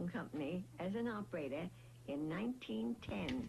telephone company as an operator in 1910.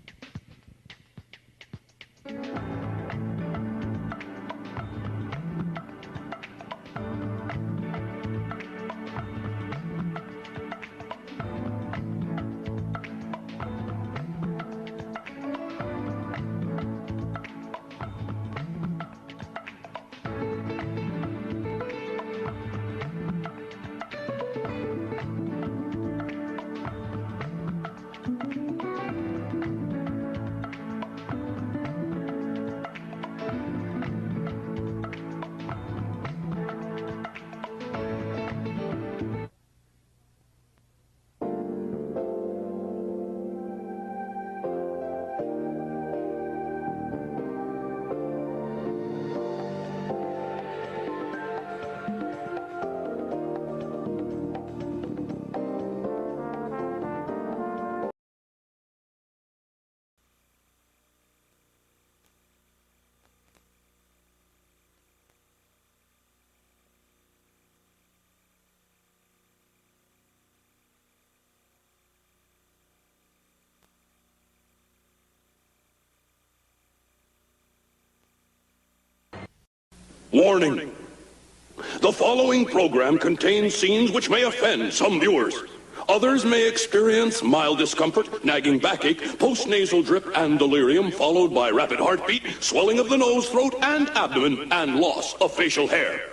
Warning. The following program contains scenes which may offend some viewers. Others may experience mild discomfort, nagging backache, post-nasal drip, and delirium, followed by rapid heartbeat, swelling of the nose, throat, and abdomen, and loss of facial hair.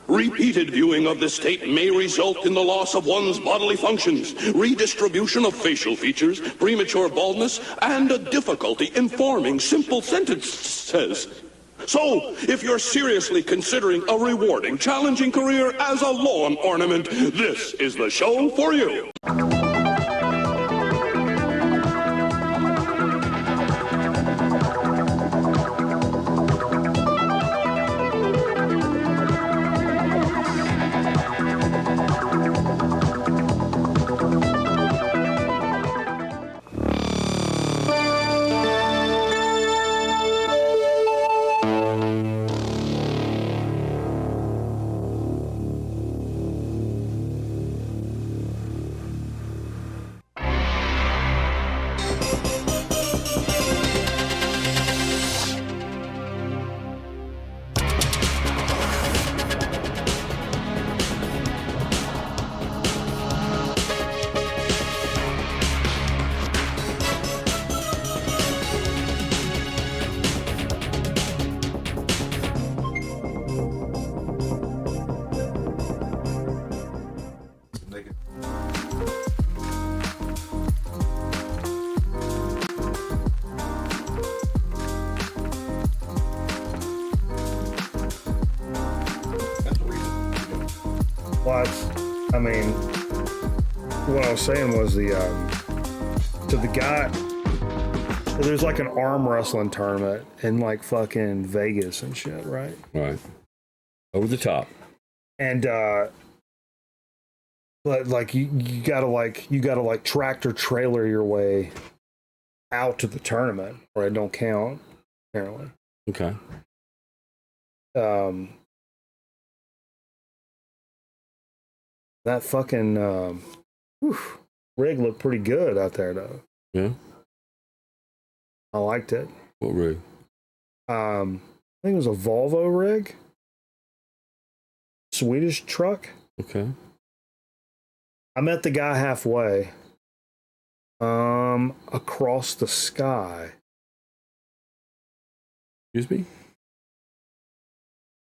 Repeated viewing of this tape may result in the loss of one's bodily functions, redistribution of facial features, premature baldness, and a difficulty in forming simple sentences. So, if you're seriously considering a rewarding, challenging career as a lawn ornament, this is the show for you. I mean, what I was saying was the guy, there's like an arm wrestling tournament in like fucking Vegas and shit, right? Right. Over the top. And but like you gotta like tractor trailer your way out to the tournament or it don't count, apparently. Okay. That fucking rig looked pretty good out there, though. Yeah. I liked it. What rig? I think it was a Volvo rig. Swedish truck. Okay. I met the guy halfway. Across the sky. Excuse me?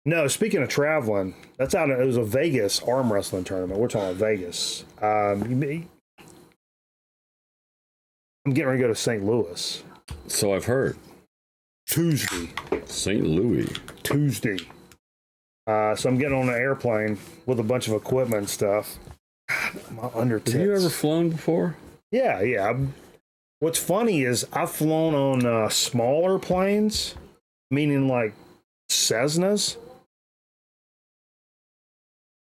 No, speaking of traveling, it was a Vegas arm wrestling tournament. We're talking about Vegas. I'm getting ready to go to St. Louis. So I've heard. Tuesday. St. Louis. Tuesday. So I'm getting on an airplane with a bunch of equipment and stuff. God, my under tits. Have you ever flown before? Yeah. What's funny is I've flown on smaller planes, meaning like Cessnas.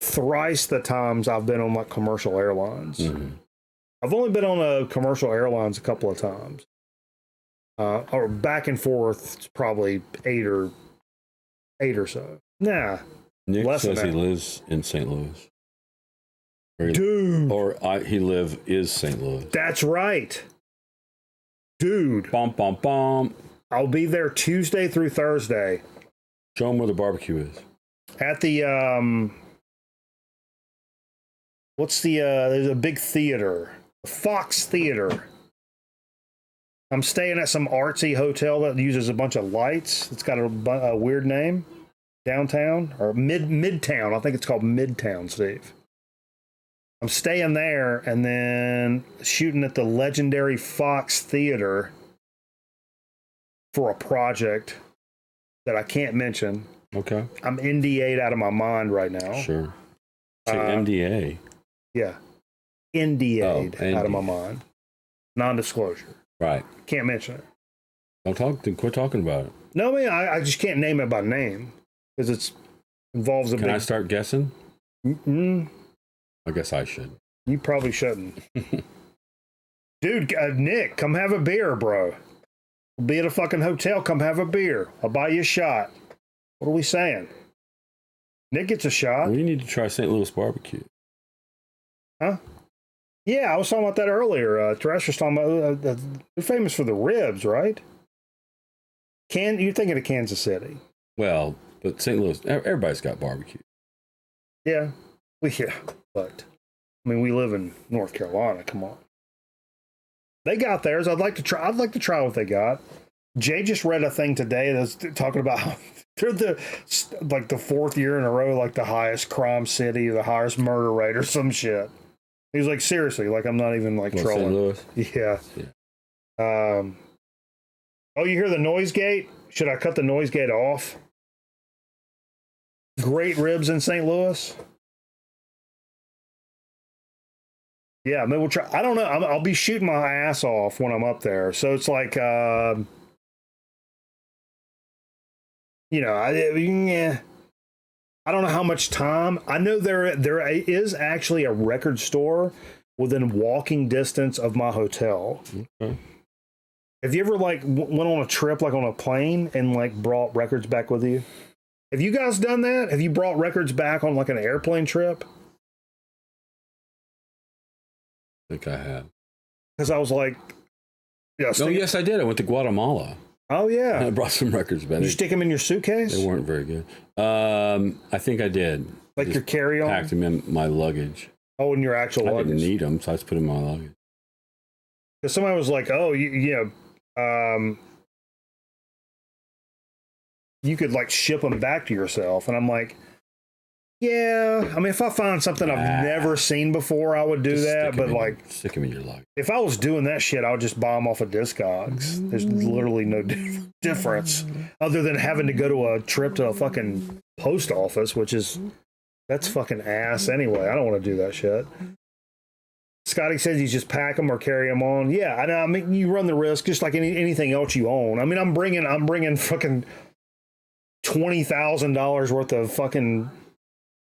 Thrice the times I've been on like commercial airlines. Mm-hmm. I've only been on a commercial airlines a couple of times. Or back and forth, it's probably eight or so. Nah. Nick less says than he that. lives in St. Louis. Dude. Is St. Louis. That's right. Dude. Bum, bum, bum. I'll be there Tuesday through Thursday. Show them where the barbecue is. At the, there's a big theater. Fox Theater. I'm staying at some artsy hotel that uses a bunch of lights. It's got a weird name. Downtown or Midtown. I think it's called Midtown, Steve. I'm staying there and then shooting at the legendary Fox Theater for a project that I can't mention. Okay. I'm NDA'd out of my mind right now. Sure. Say NDA. Yeah. NDA'd out of my mind. Non-disclosure. Right. Can't mention it. Quit talking about it. No, I just can't name it by name because it involves a Can I start guessing? Mm-mm. I guess I should. You probably shouldn't. Dude, Nick, come have a beer, bro. We'll be at a fucking hotel. Come have a beer. I'll buy you a shot. What are we saying? Nick gets a shot. We need to try St. Louis barbecue. Huh? Yeah, I was talking about that earlier. Teresh was talking about they're famous for the ribs, right? You're thinking of Kansas City. Well, but St. Louis, everybody's got barbecue. Yeah. But I mean, we live in North Carolina. Come on. They got theirs. I'd like to try what they got. Jay just read a thing today that's talking about how they're the fourth year in a row, like the highest crime city, the highest murder rate, or some shit. He was like, seriously, like I'm not even like trolling. St. Louis? Yeah. Oh, you hear the noise gate? Should I cut the noise gate off? Great ribs in St. Louis. Yeah, maybe we'll try. I don't know. I'll be shooting my ass off when I'm up there. So it's like, I don't know how much time. I know there is actually a record store within walking distance of my hotel. Okay. Have you ever went on a trip on a plane and brought records back with you? Have you guys done that? Have you brought records back on an airplane trip? I think I have. Because I was like, yes, I did. I went to Guatemala. Oh yeah, I brought some records back. Did you stick them in your suitcase? They weren't very good. I think I did. Your carry-on? Packed them in my luggage. Oh, in your actual luggage? I didn't need them, so I just put them in my luggage. Because somebody was like, oh, you could ship them back to yourself. And I'm like, yeah, I mean, if I find something I've never seen before, I would do that. But stick them in your luggage. If I was doing that shit, I would just buy them off of Discogs. There's literally no difference other than having to go to a trip to a fucking post office, that's fucking ass anyway. I don't want to do that shit. Scotty says he's just pack them or carry them on. Yeah, I mean, you run the risk just like anything else you own. I mean, I'm bringing fucking $20,000 worth of fucking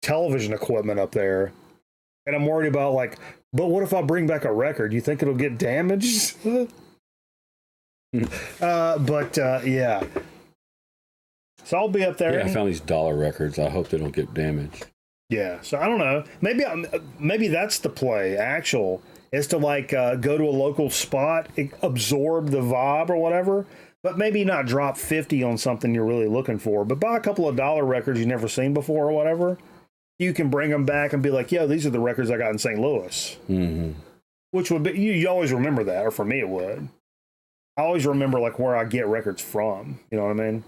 television equipment up there, and I'm worried about but what if I bring back a record? You think it'll get damaged? Yeah. So I'll be up there. Yeah, I found these dollar records. I hope they don't get damaged. Yeah. So I don't know. Maybe that's the play. Is to go to a local spot, absorb the vibe or whatever. But maybe not drop 50 on something you're really looking for, but buy a couple of dollar records you've never seen before or whatever. You can bring them back and be like, yo, these are the records I got in St. Louis. Mm-hmm. Which would be, you always remember that, or for me it would. I always remember where I get records from. You know what I mean?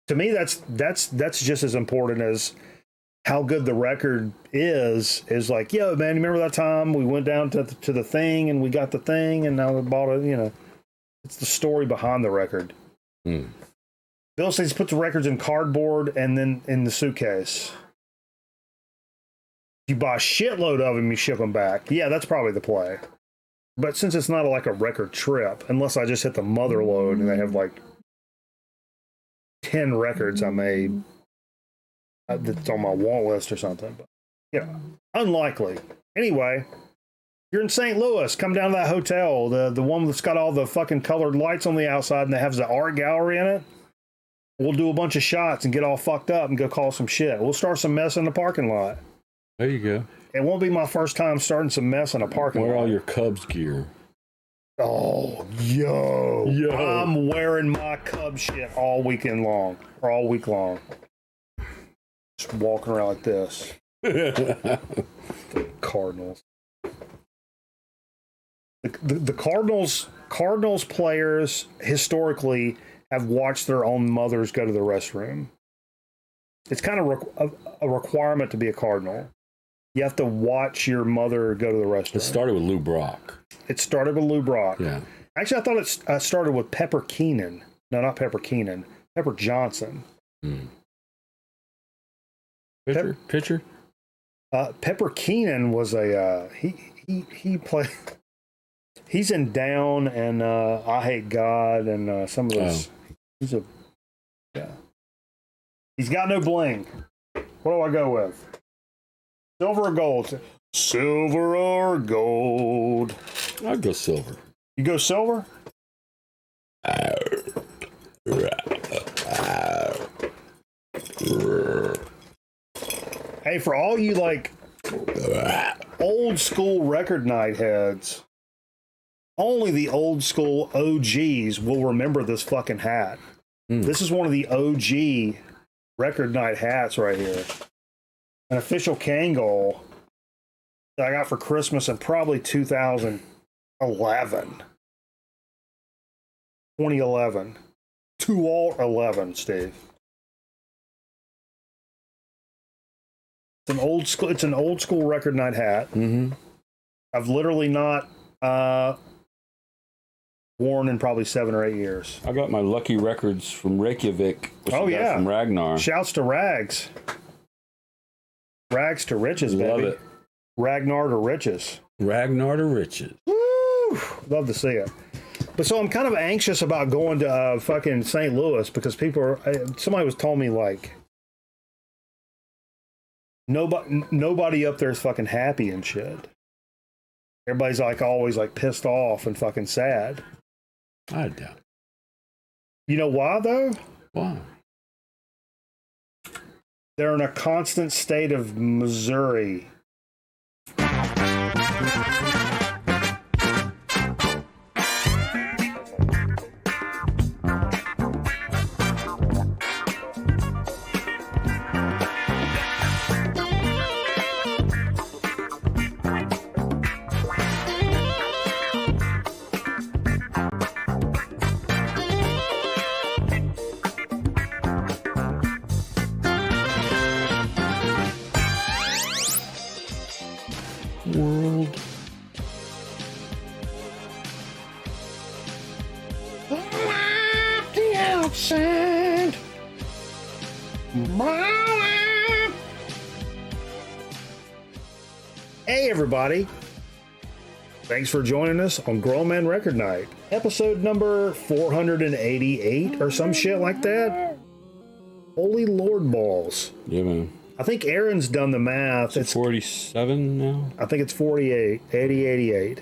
To me, that's just as important as how good the record is yo, man, you remember that time we went down to the thing and we got the thing and now we bought it, It's the story behind the record. Mm. Bill says put the records in cardboard and then in the suitcase. You buy a shitload of them, you ship them back. Yeah, that's probably the play. But since it's not a record trip, unless I just hit the mother load and they have 10 records I made that's on my want list or something. But, unlikely. Anyway, you're in St. Louis, come down to that hotel, the one that's got all the fucking colored lights on the outside and that has the art gallery in it. We'll do a bunch of shots and get all fucked up and go call some shit. We'll start some mess in the parking lot. There you go. It won't be my first time starting some mess in a parking lot. Wear all your Cubs gear. Oh, yo. I'm wearing my Cub shit all weekend long, or all week long. Just walking around like this. Cardinals. The Cardinals players historically have watched their own mothers go to the restroom. It's kind of a requirement to be a Cardinal. You have to watch your mother go to the restroom. It started with Lou Brock. It started with Lou Brock. Yeah. Actually, I thought it started with Pepper Keenan. No, not Pepper Keenan. Pepper Johnson. Pitcher? Pepper Keenan was a he played. He's in Down and I Hate God and some of those. He's got no bling. What do I go with? Silver or gold? Silver or gold? I'd go silver. You go silver? Hey, for all you like old school record night heads, only the old school OGs will remember this fucking hat. This is one of the OG record night hats right here. An official Kangol that I got for Christmas in probably 2011. 2011. 2011, Steve. It's an old school record night hat. I've literally not worn in probably 7 or 8 years. I got my Lucky Records from Reykjavik. From Ragnar. Shouts to Rags. Rags to riches, baby. Love it. Ragnar to riches. Ragnar to riches. Woo! Love to see it. But so I'm kind of anxious about going to fucking St. Louis because somebody was telling me like nobody up there is fucking happy and shit. Everybody's like always like pissed off and fucking sad. I doubt. You know why though? Why? They're in a constant state of Missouri. World. The outside. Hey everybody. Thanks for joining us on Grown Man Record Night. Episode number 488 or some shit like that. Holy Lord balls. Yeah, man. I think Aaron's done the math. It's 47 now? I think it's 48, 88.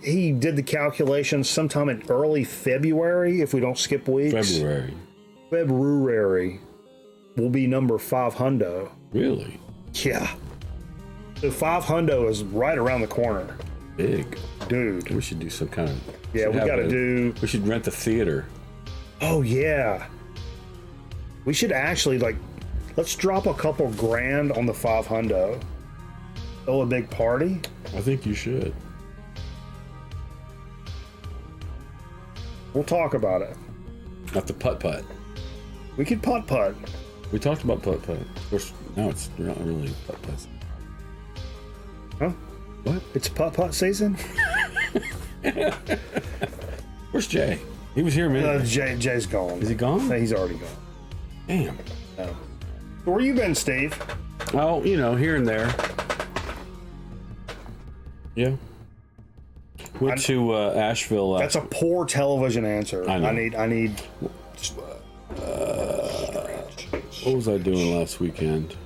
He did the calculations sometime in early February, if we don't skip weeks. February will be number 500. Really? Yeah. So 500 is right around the corner. Big. Dude. We should do some kind of... Yeah, we got to do... We should rent the theater. Oh, yeah. We should actually, like... Let's drop a couple grand on the 500. Throw a big party. I think you should. We'll talk about it. Not the putt-putt. We could putt-putt. We talked about putt-putt. Of course, now it's not really putt-putt. Huh? What? It's putt-putt season? Where's Jay? He was here a minute. Jay's gone. Is he gone? No, he's already gone. Damn. No. Where you been, Steve? Oh, here and there. Yeah. Went to Asheville. That's a poor television answer. I know. I need. What was I doing last weekend?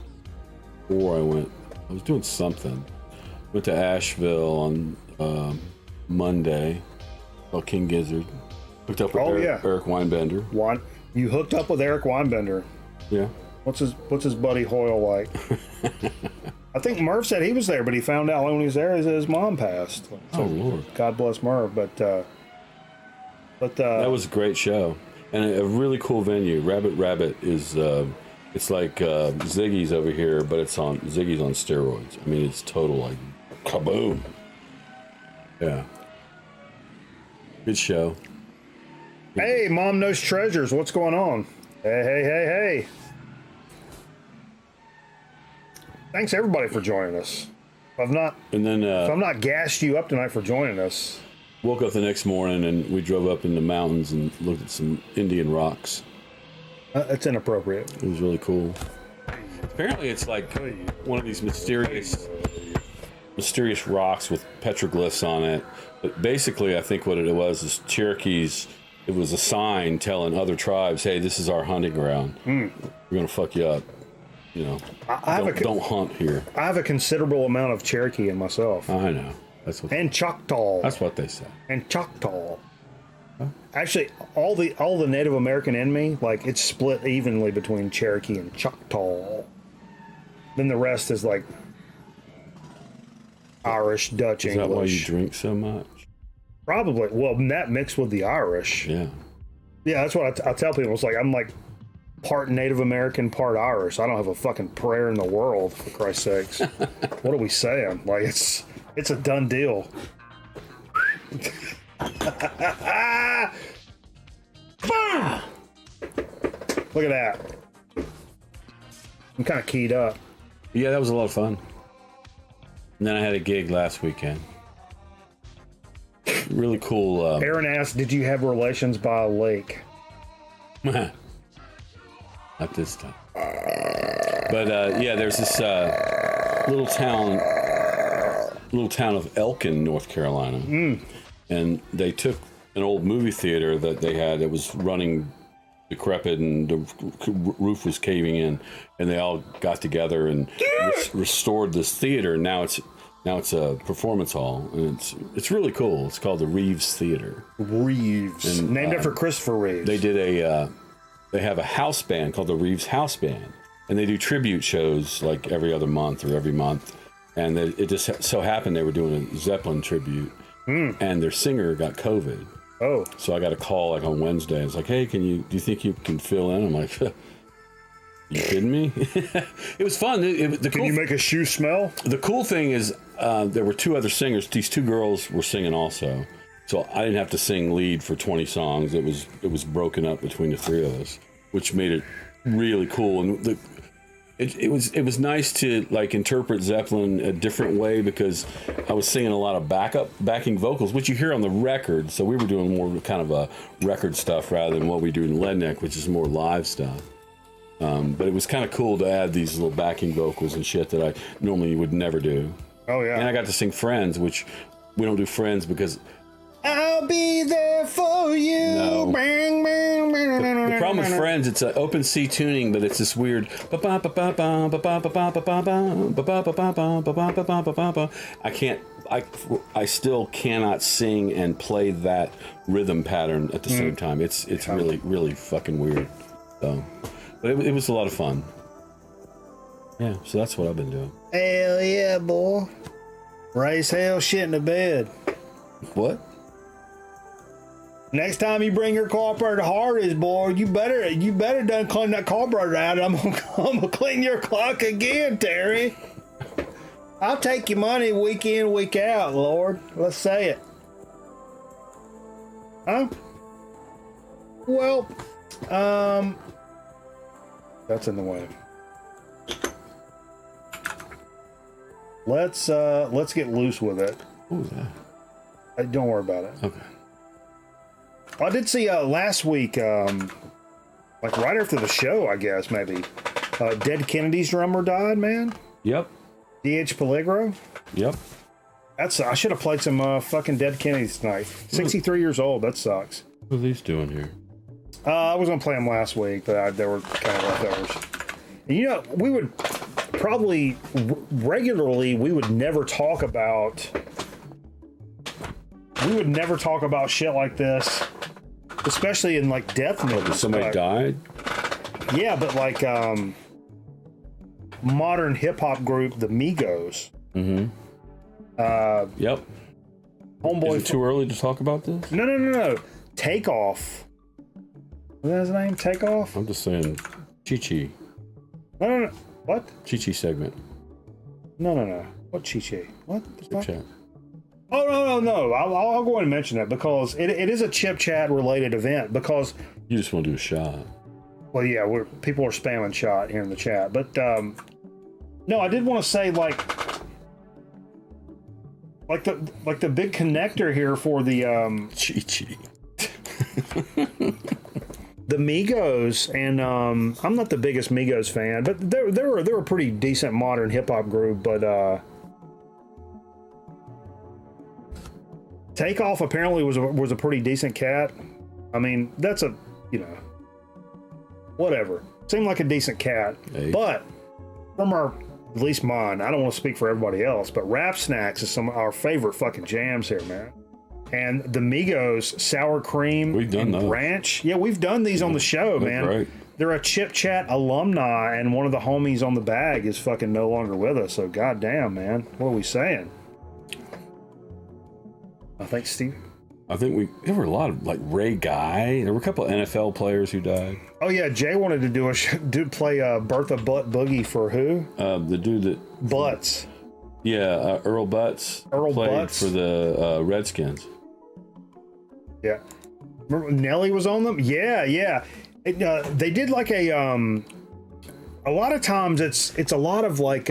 Before I went, I was doing something. Went to Asheville on Monday. Saw King Gizzard. Hooked up with Eric Weinbender. You hooked up with Eric Weinbender. Yeah. What's his buddy Hoyle like? I think Merv said he was there, but he found out when he was there his mom passed. So, Oh, Lord. God bless Merv. But that was a great show. And a really cool venue. Rabbit is, it's like Ziggy's over here, but Ziggy's on steroids. I mean, it's total like kaboom. Yeah. Good show. Hey, Mom Knows Treasures, what's going on? Hey. Thanks everybody for joining us. If I've not gassed you up tonight for joining us. Woke up the next morning and we drove up in the mountains and looked at some Indian rocks. That's inappropriate. It was really cool. Apparently it's like one of these mysterious rocks with petroglyphs on it. But basically I think what it was is Cherokees, it was a sign telling other tribes, hey, this is our hunting ground. We're going to fuck you up. You know, don't hunt here. I have a considerable amount of Cherokee in myself. I know. And Choctaw. That's what they say. And Choctaw. Huh? Actually, all the Native American in me, like, it's split evenly between Cherokee and Choctaw. Then the rest is like Irish, Dutch, English. Is that why you drink so much? Probably. Well, that mixed with the Irish. Yeah. Yeah, that's what I tell people. It's like I'm like part Native American, part Irish. I don't have a fucking prayer in the world, for Christ's sakes. What are we saying? Like, it's a done deal. Look at that. I'm kind of keyed up. Yeah, that was a lot of fun. And then I had a gig last weekend. Really cool. Aaron asked, did you have relations by a lake? Not this time. But yeah, there's this little town of Elkin, North Carolina. And they took an old movie theater that they had that was running decrepit and the roof was caving in, and they all got together and restored this theater. Now it's a performance hall, and it's really cool. It's called the Reeves Theater. Reeves, and, named after Christopher Reeves. They did they have a house band called the Reeves House Band, and they do tribute shows like every other month or every month. And it just so happened they were doing a Zeppelin tribute, and their singer got COVID. Oh. So I got a call like on Wednesday. It's like, hey, do you think you can fill in? I'm like, you kidding me? It was fun. Can you make a shoe smell? The cool thing is there were two other singers. These two girls were singing also. So I didn't have to sing lead for 20 songs. It was broken up between the three of us, which made it really cool. And it was nice to like interpret Zeppelin a different way because I was singing a lot of backing vocals, which you hear on the record. So we were doing more kind of a record stuff rather than what we do in Leadneck, which is more live stuff. But it was kind of cool to add these little backing vocals and shit that I normally would never do. Oh yeah. And I got to sing Friends, which we don't do Friends because I'll be there for you. No. The problem with Friends, it's an open C tuning, but it's this weird. I still cannot sing and play that rhythm pattern at the same time. It's really, really fucking weird. So, but it was a lot of fun. Yeah, so that's what I've been doing. Hell yeah, boy. Raise hell shit in the bed. What? Next time you bring your carburetor to Hardy's, boy, you better done clean that carburetor out. I'm gonna clean your clock again, Terry. I'll take your money week in, week out, Lord. Let's say it. Huh? Well, that's in the way. Let's get loose with it. What was that? Don't worry about it. Okay. I did see last week, like right after the show, I guess, maybe, Dead Kennedy's drummer died, man. Yep. D.H. Peligro. Yep. I should have played some fucking Dead Kennedys tonight. 63 years old. That sucks. What are these doing here? I was going to play them last week, but they were kind of leftovers. And, you know, we would probably regularly, we would never talk about shit like this, especially in like death news. Somebody died? Yeah, but like modern hip hop group, the Migos. Mm-hmm. Yep. Homeboy. Is it too early to talk about this? No. Takeoff. What is his name? Takeoff? I'm just saying, Chi-Chi. No. What? Chi-Chi segment. No. What Chi-Chi? What? Chip chat. Oh, no. I'll go ahead and mention that because it is a Chip Chat related event because... You just want to do a shot. Well, yeah, people are spamming shot here in the chat. But, no, I did want to say, like the big connector here for the... Chi-Chi. The Migos, and I'm not the biggest Migos fan, but they're a pretty decent modern hip hop group. But Takeoff apparently was a pretty decent cat. I mean, that's whatever. Seemed like a decent cat, Hey. but from at least mine, I don't want to speak for everybody else, but Rap Snacks is some of our favorite fucking jams here, man. And the Migos, Sour Cream, We've done and those. Ranch. Yeah, we've done these on the show, That's man. right. They're a Chip Chat alumni, and one of the homies on the bag is fucking no longer with us. So goddamn, man, what are we saying? I think Steve. I think there were a lot of, like, Ray Guy. There were a couple of NFL players who died. Oh yeah, Jay wanted to play Bertha Butt Boogie for who? The dude that... Butts. Yeah, Earl Butts. Earl played Butts? for the Redskins. Yeah. Remember Nelly was on them? Yeah. They did like a lot of times it's a lot of like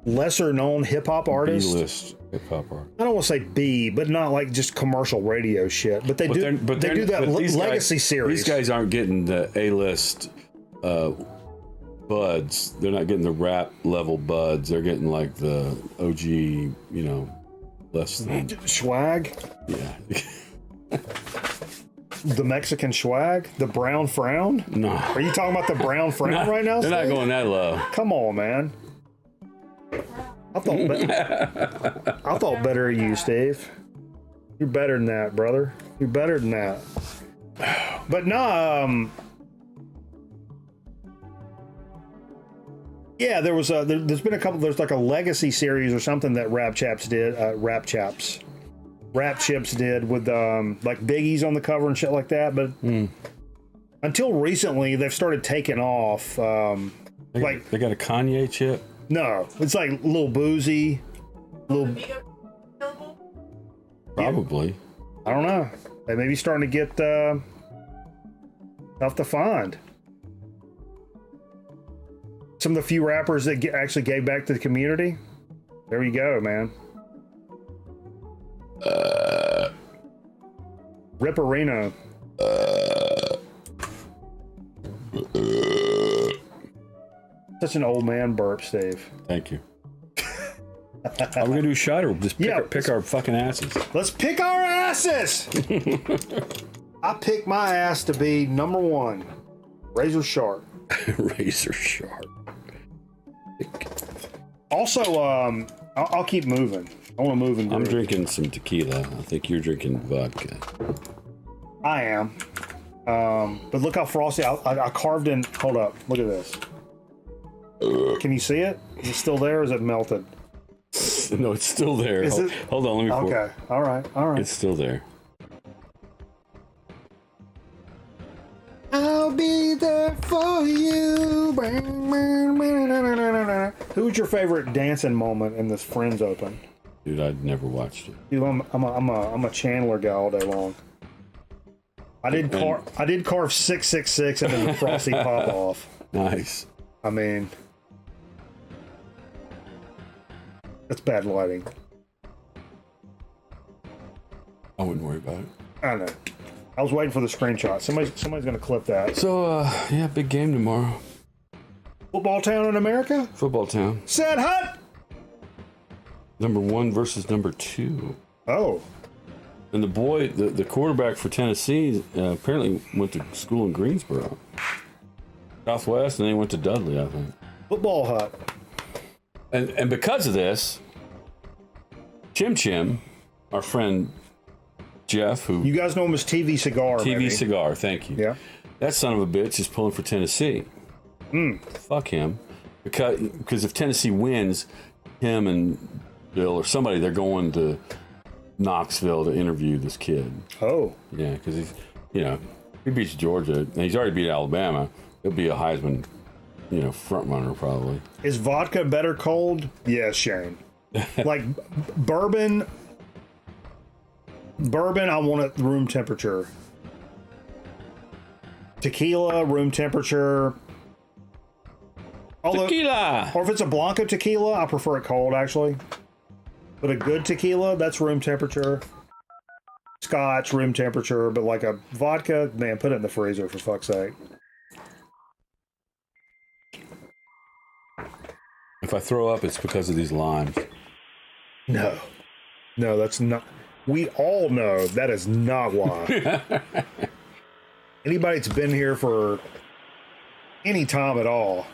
lesser known hip hop artists. B-list hip-hop artist. I don't want to say B, but not like just commercial radio shit. But they do that legacy series. These guys aren't getting the A-list buds. They're not getting the rap level buds. They're getting like the OG, less than... Swag? Yeah. The Mexican swag? The brown frown? No. Are you talking about the brown frown right now? They're not Steve? going that low. Come on, man. I thought better of you, Steve. You're better than that, brother. You're better than that. But no, yeah, there's been a couple. There's like a legacy series or something that Rap Chips did with like Biggie's on the cover and shit like that. But until recently, they've started taking off. They got a Kanye chip. No, it's like Lil Boozy, Probably. I don't know. They may be starting to get tough to find. Some of the few rappers that actually gave back to the community. There you go, man. Ripperino. Such an old man burp, Steve. Thank you. Are we gonna do a shot or just pick our fucking asses? Let's pick our asses. I pick my ass to be number one. Razor sharp. Razor sharp. Also, I'll keep moving. I want to move and I'm groove. drinking some tequila. I think you're drinking vodka. I am. But look how frosty. I carved in. Hold up. Look at this. Can you see it? Is it still there or is it melted? No, it's still there. Is it? Hold on, let me pour. Okay. All right. It's still there. I'll be there for you. Who's your favorite dancing moment in this Friends Open? Dude, I'd never watched it. Dude, I'm a Chandler guy all day long. I did carve 666 into the frosty pop off. Nice. I mean, that's bad lighting. I wouldn't worry about it. I know. I was waiting for the screenshot. Somebody's gonna clip that. So, yeah, big game tomorrow. Football town in America? Football town. Said hut. Number 1 versus number 2. Oh, And the boy, the quarterback for Tennessee, apparently went to school in Greensboro. Southwest, and then he went to Dudley, I think. football hut. And because of this, Chim Chim, our friend Jeff, who You guys know him as TV Cigar. TV maybe. Cigar, thank you. Yeah. That son of a bitch is pulling for Tennessee. Fuck him. because if Tennessee wins, him and Bill or somebody, they're going to Knoxville to interview this kid. Oh. Yeah, because he's, he beats Georgia, and he's already beat Alabama. He'll be a Heisman, front runner probably. Is vodka better cold? Yes, Shane. Like bourbon, I want it room temperature. Tequila, room temperature. Tequila! Or if it's a Blanco tequila, I prefer it cold, actually. But a good tequila, that's room temperature. Scotch, room temperature. But like a vodka, man, put it in the freezer, for fuck's sake. If I throw up, it's because of these limes. No, that's not. We all know that is not why. Anybody that's been here for any time at all.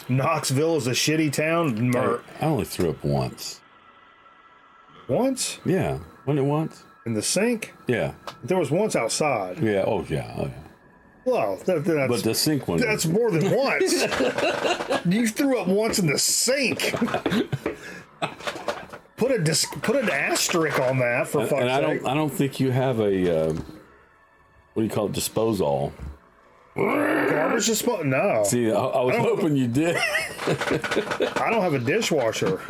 Knoxville is a shitty town. I only threw up once. Once? Yeah. Wasn't it once? In the sink? Yeah. There was once outside. Yeah. Oh, yeah. Well, that's, but the sink one. That's more than once. You threw up once in the sink. Put an asterisk on that for fuck's sake. I don't think you have a what do you call it? Disposal. Garbage disposal? No. See, I was hoping you did. I don't have a dishwasher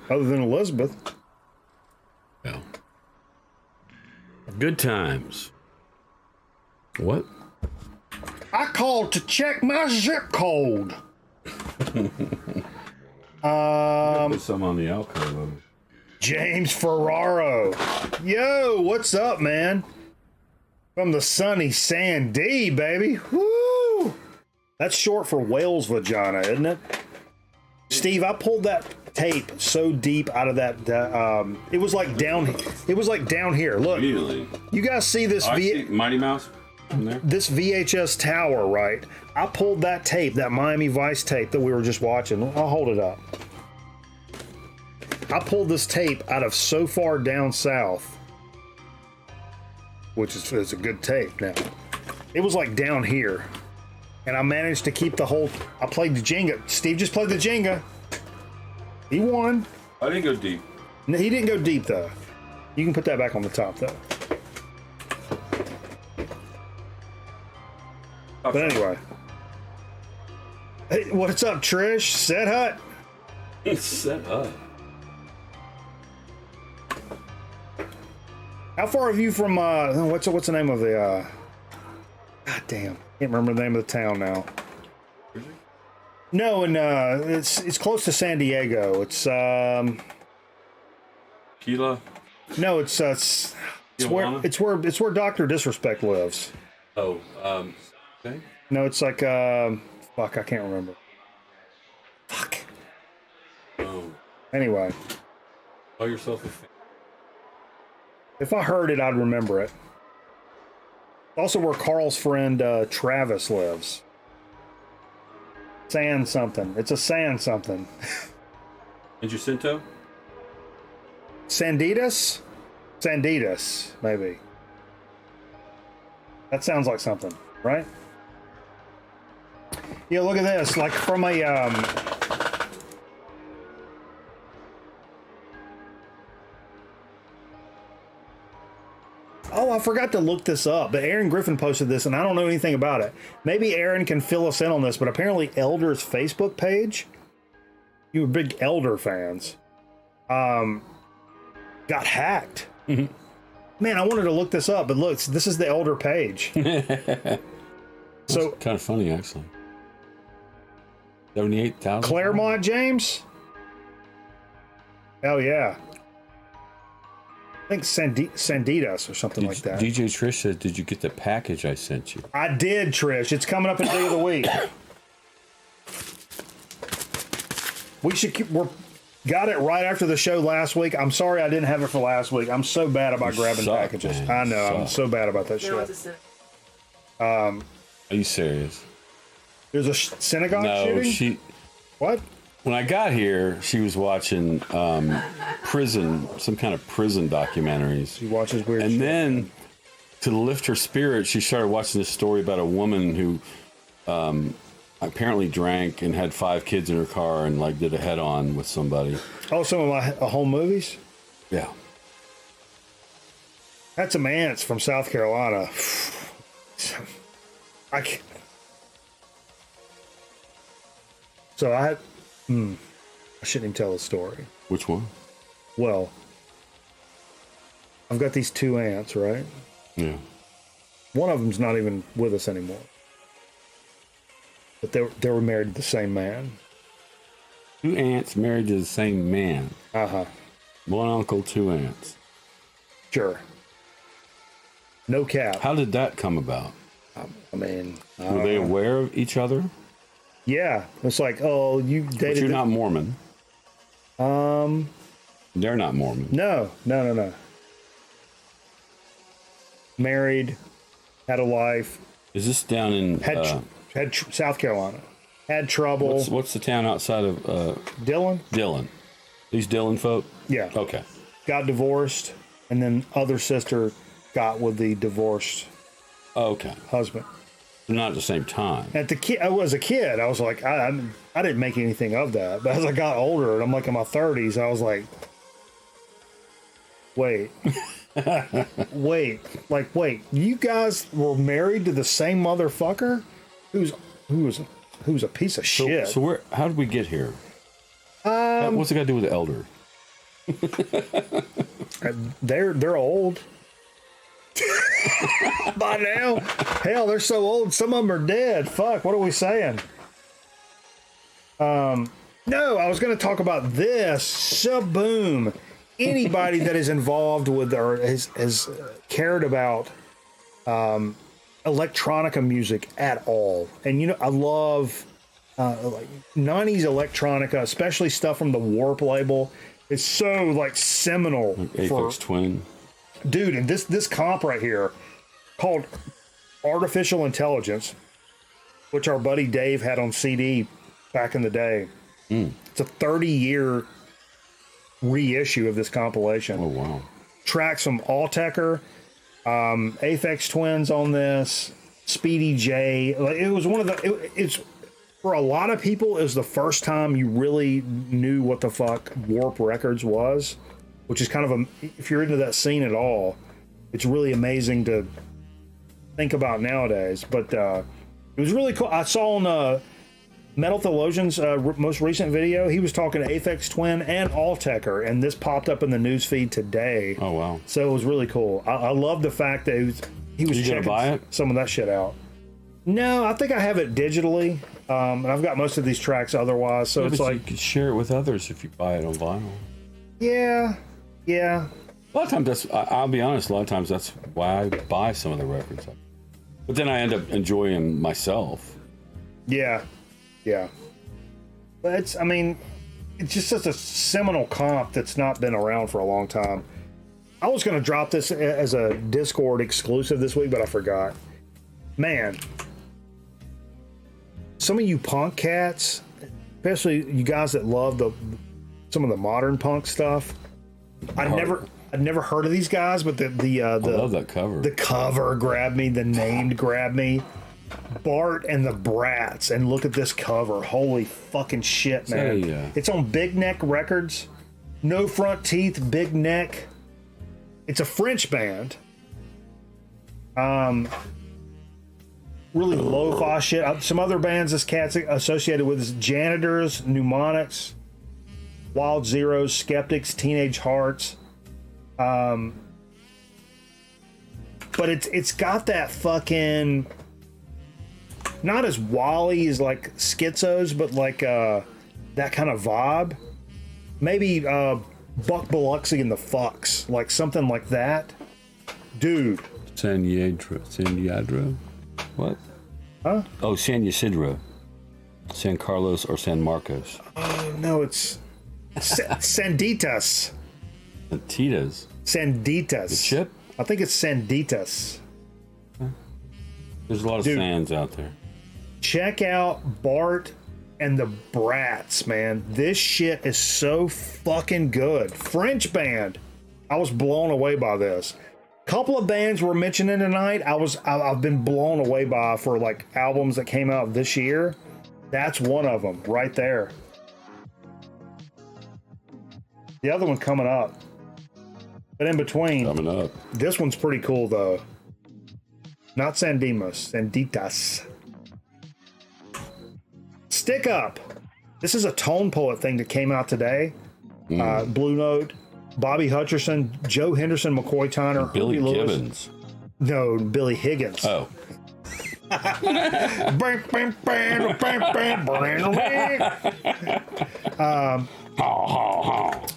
other than Elizabeth. Yeah. Good times. What? I called to check my zip code. Put some on the alcohol. James Ferraro. Yo, what's up, man? From the sunny Sandy, baby. Woo! That's short for whale's vagina, isn't it? Steve, I pulled that tape so deep out of that. It was like down. It was like down here. Look, Immediately. you guys see this? Mighty Mouse. This VHS tower, right? I pulled that tape, that Miami Vice tape that we were just watching. I'll hold it up. I pulled this tape out of So Far Down South, which is a good tape now. It was like down here, and I managed to keep the whole. I played the Jenga. Steve just played the Jenga. He won. I didn't go deep. No, he didn't go deep though. You can put that back on the top though. But anyway. Hey, what's up, Trish? Set hut? Set up. How far have you from what's the name of the God damn. Can't remember the name of the town now. No, and it's close to San Diego. It's Gila? No, it's where Dr. Disrespect lives. Oh, okay. No, it's like fuck, I can't remember. Fuck. Oh. Anyway. Call yourself a fan. If I heard it, I'd remember it. Also where Carl's friend Travis lives. San something. It's a San something. In Jacinto? Sanditas? Sanditas, maybe. That sounds like something, right? Yeah, look at this. Like from a Oh, I forgot to look this up, but Aaron Griffin posted this, and I don't know anything about it. Maybe Aaron can fill us in on this, but apparently Elder's Facebook page, you were big Elder fans, got hacked. Mm-hmm. Man, I wanted to look this up, but look, this is the Elder page. So kind of funny, actually. 78,000. Claremont, James? Hell yeah. I think Sanditas or something like that. DJ Trish said, "Did you get the package I sent you?" I did, Trish. It's coming up in Day of the Week. We got it right after the show last week. I'm sorry I didn't have it for last week. I'm so bad about grabbing packages. Man. I know. I'm so bad about that shit. Are you serious? There's a synagogue shooting? No, What? When I got here, she was watching some kind of prison documentaries. She watches weird shit. And then, to lift her spirit, she started watching this story about a woman who apparently drank and had 5 kids in her car and like did a head-on with somebody. Oh, some of my home movies? Yeah. Had some aunts from South Carolina. So I shouldn't even tell the story. Which one? Well, I've got these 2 aunts, right? Yeah. One of them's not even with us anymore. But they were married to the same man. 2 aunts married to the same man. Uh-huh. 1 uncle, 2 aunts. Sure. No cap. How did that come about? I mean... Were they aware of each other? Yeah. It's like, oh, you dated... But you're not Mormon. They're not Mormon. No. Married, had a wife. Is this down in... Had South Carolina. Had trouble. What's the town outside of... Dillon? Dillon. These Dillon folk? Yeah. Okay. Got divorced, and then other sister got with the divorced Okay. husband. Not at the same time. As a kid, I was like, I didn't make anything of that. But as I got older, and I'm like in my 30s, I was like, wait. wait. You guys were married to the same motherfucker? Who's a piece of shit. So how did we get here? What's it got to do with the elder? They're old. By now. Hell, they're so old, some of them are dead. Fuck, what are we saying? No, I was going to talk about this. Shaboom. Anybody that is involved with or has cared about electronica music at all. And, you know, I love like 90s electronica, especially stuff from the Warp label. It's so, like, seminal. Like Aphex Twin. Dude, and this comp right here called Artificial Intelligence, which our buddy Dave had on CD back in the day. It's a 30-year reissue of this compilation. Oh, wow. Tracks from Alltecker, Aphex Twins on this, Speedy J. Like, it was one of the... It's for a lot of people, it was the first time you really knew what the fuck Warp Records was. Which is kind of if you're into that scene at all, it's really amazing to think about nowadays. But it was really cool. I saw on Metal Theologian's most recent video, he was talking to Aphex Twin and Alltecker, and this popped up in the news feed today. Oh, wow. So it was really cool. I love the fact that he was You gonna buy it? some of that shit out. No, I think I have it digitally, and I've got most of these tracks otherwise. So Yeah, it's but like, you could share it with others if you buy it on vinyl. yeah. A lot of times I'll be honest, a lot of times that's why I buy some of the records. But then I end up enjoying myself. Yeah. But it's just such a seminal comp that's not been around for a long time. I was going to drop this as a Discord exclusive this week, but I forgot. Man, some of you punk cats, especially you guys that love some of the modern punk stuff, I'd never heard of these guys, but I love that cover. The cover grabbed me, the name grabbed me. Bart and the Brats, and look at this cover. Holy fucking shit, man. It's on Big Neck Records. No front teeth, Big Neck. It's a French band. Really lo-fi shit. Some other bands this cat's associated with is Janitors, Mnemonics, Wild Zeros, Skeptics, Teenage Hearts. But it's got that fucking, not as wally as like Schizos, but like that kind of vibe. Maybe Buck Biloxi and the Fucks, like something like that. Dude. San Yadro? What? Huh? Oh, San Ysidro. San Carlos or San Marcos. Oh, no, it's Sanditas. Tito's. Sanditas. The chip? I think it's Sanditas. There's a lot of sands out there. Check out Bart and the Brats, man. This shit is so fucking good. French band. I was blown away by this. Couple of bands we're mentioning tonight, I've been blown away by for like albums that came out this year. That's one of them right there. The other one coming up. But in between, Coming up. this one's pretty cool though. Not Sandimas, Sanditas. Stick Up. This is a Tone Poet thing that came out today. Blue Note, Bobby Hutcherson, Joe Henderson, McCoy Tyner, Billy Herbie Lewis. Gibbons. No, Billy Higgins. Oh. I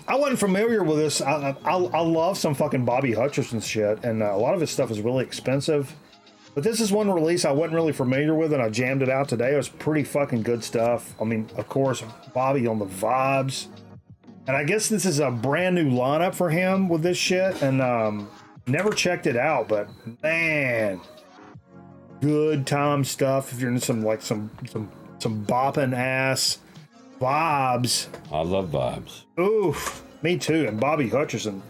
wasn't familiar with this. I love some fucking Bobby Hutcherson shit, and a lot of his stuff is really expensive. But this is one release I wasn't really familiar with, and I jammed it out today. It was pretty fucking good stuff. I mean, of course, Bobby on the vibes. And I guess this is a brand new lineup for him with this shit, and never checked it out, but man, good time stuff. If you're into some bopping ass vibes. I love vibes. Oof, me too. And Bobby Hutcherson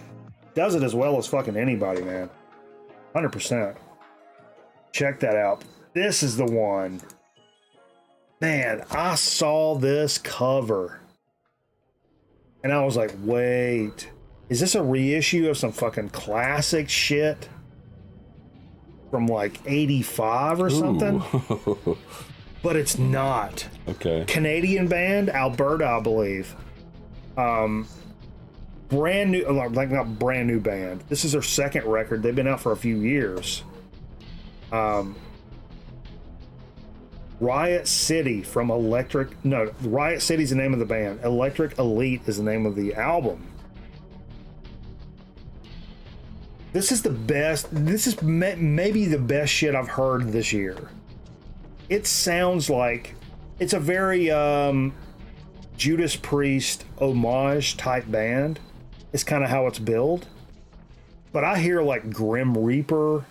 does it as well as fucking anybody, man. 100%. Check that out. This is the one. Man, I saw this cover and I was like, wait, is this a reissue of some fucking classic shit from like 85 or something? But it's not. Okay. Canadian band, Alberta, I believe. Brand new, like not brand new band. This is their second record. They've been out for a few years. Riot City from Riot City's the name of the band. Electric Elite is the name of the album. This is the best. This is maybe the best shit I've heard this year. It sounds like it's a very Judas Priest homage type band. It's kind of how it's billed. But I hear like Grim Reaper,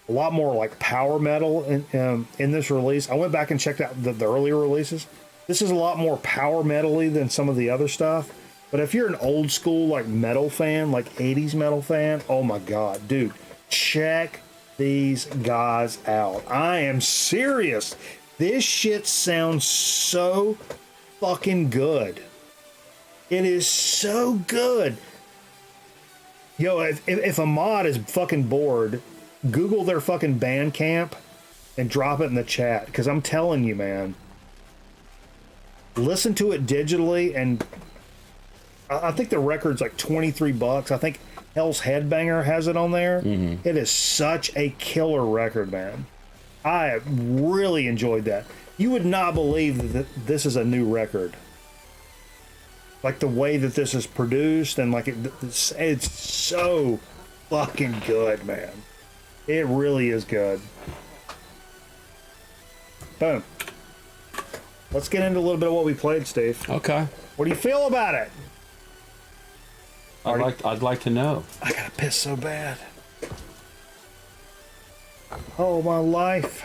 a lot more like power metal in this release. I went back and checked out the earlier releases. This is a lot more power metal-y than some of the other stuff. But if you're an old school like metal fan, like 80s metal fan, oh my God, dude, check these guys out. I am serious. This shit sounds so fucking good. It is so good. Yo, if a mod is fucking bored, Google their fucking Bandcamp and drop it in the chat, because I'm telling you, man, listen to it digitally, and I think the record's like $23. I think Hell's Headbanger has it on there. Mm-hmm. It is such a killer record, man. I really enjoyed that. You would not believe that this is a new record. Like the way that this is produced, and like it's so fucking good, man. It really is good. Boom. Let's get into a little bit of what we played, Steve. Okay. What do you feel about it? I'd like to know. I gotta piss so bad. Oh, my life.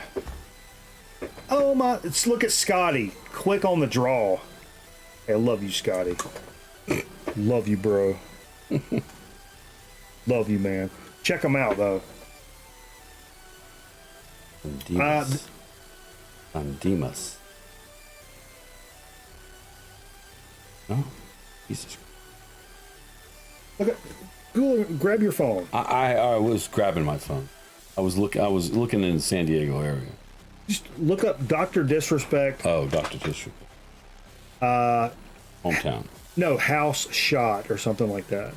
Oh, my. Let's look at Scotty. Quick on the draw. Hey, I love you, Scotty. Love you, bro. Love you, man. Check them out, though. Demas. Oh, Jesus. Look at, Google, grab your phone. I was grabbing my phone. I was looking in the San Diego area. Just look up Dr. Disrespect. Oh, Dr. Disrespect. Hometown. No, house shot or something like that.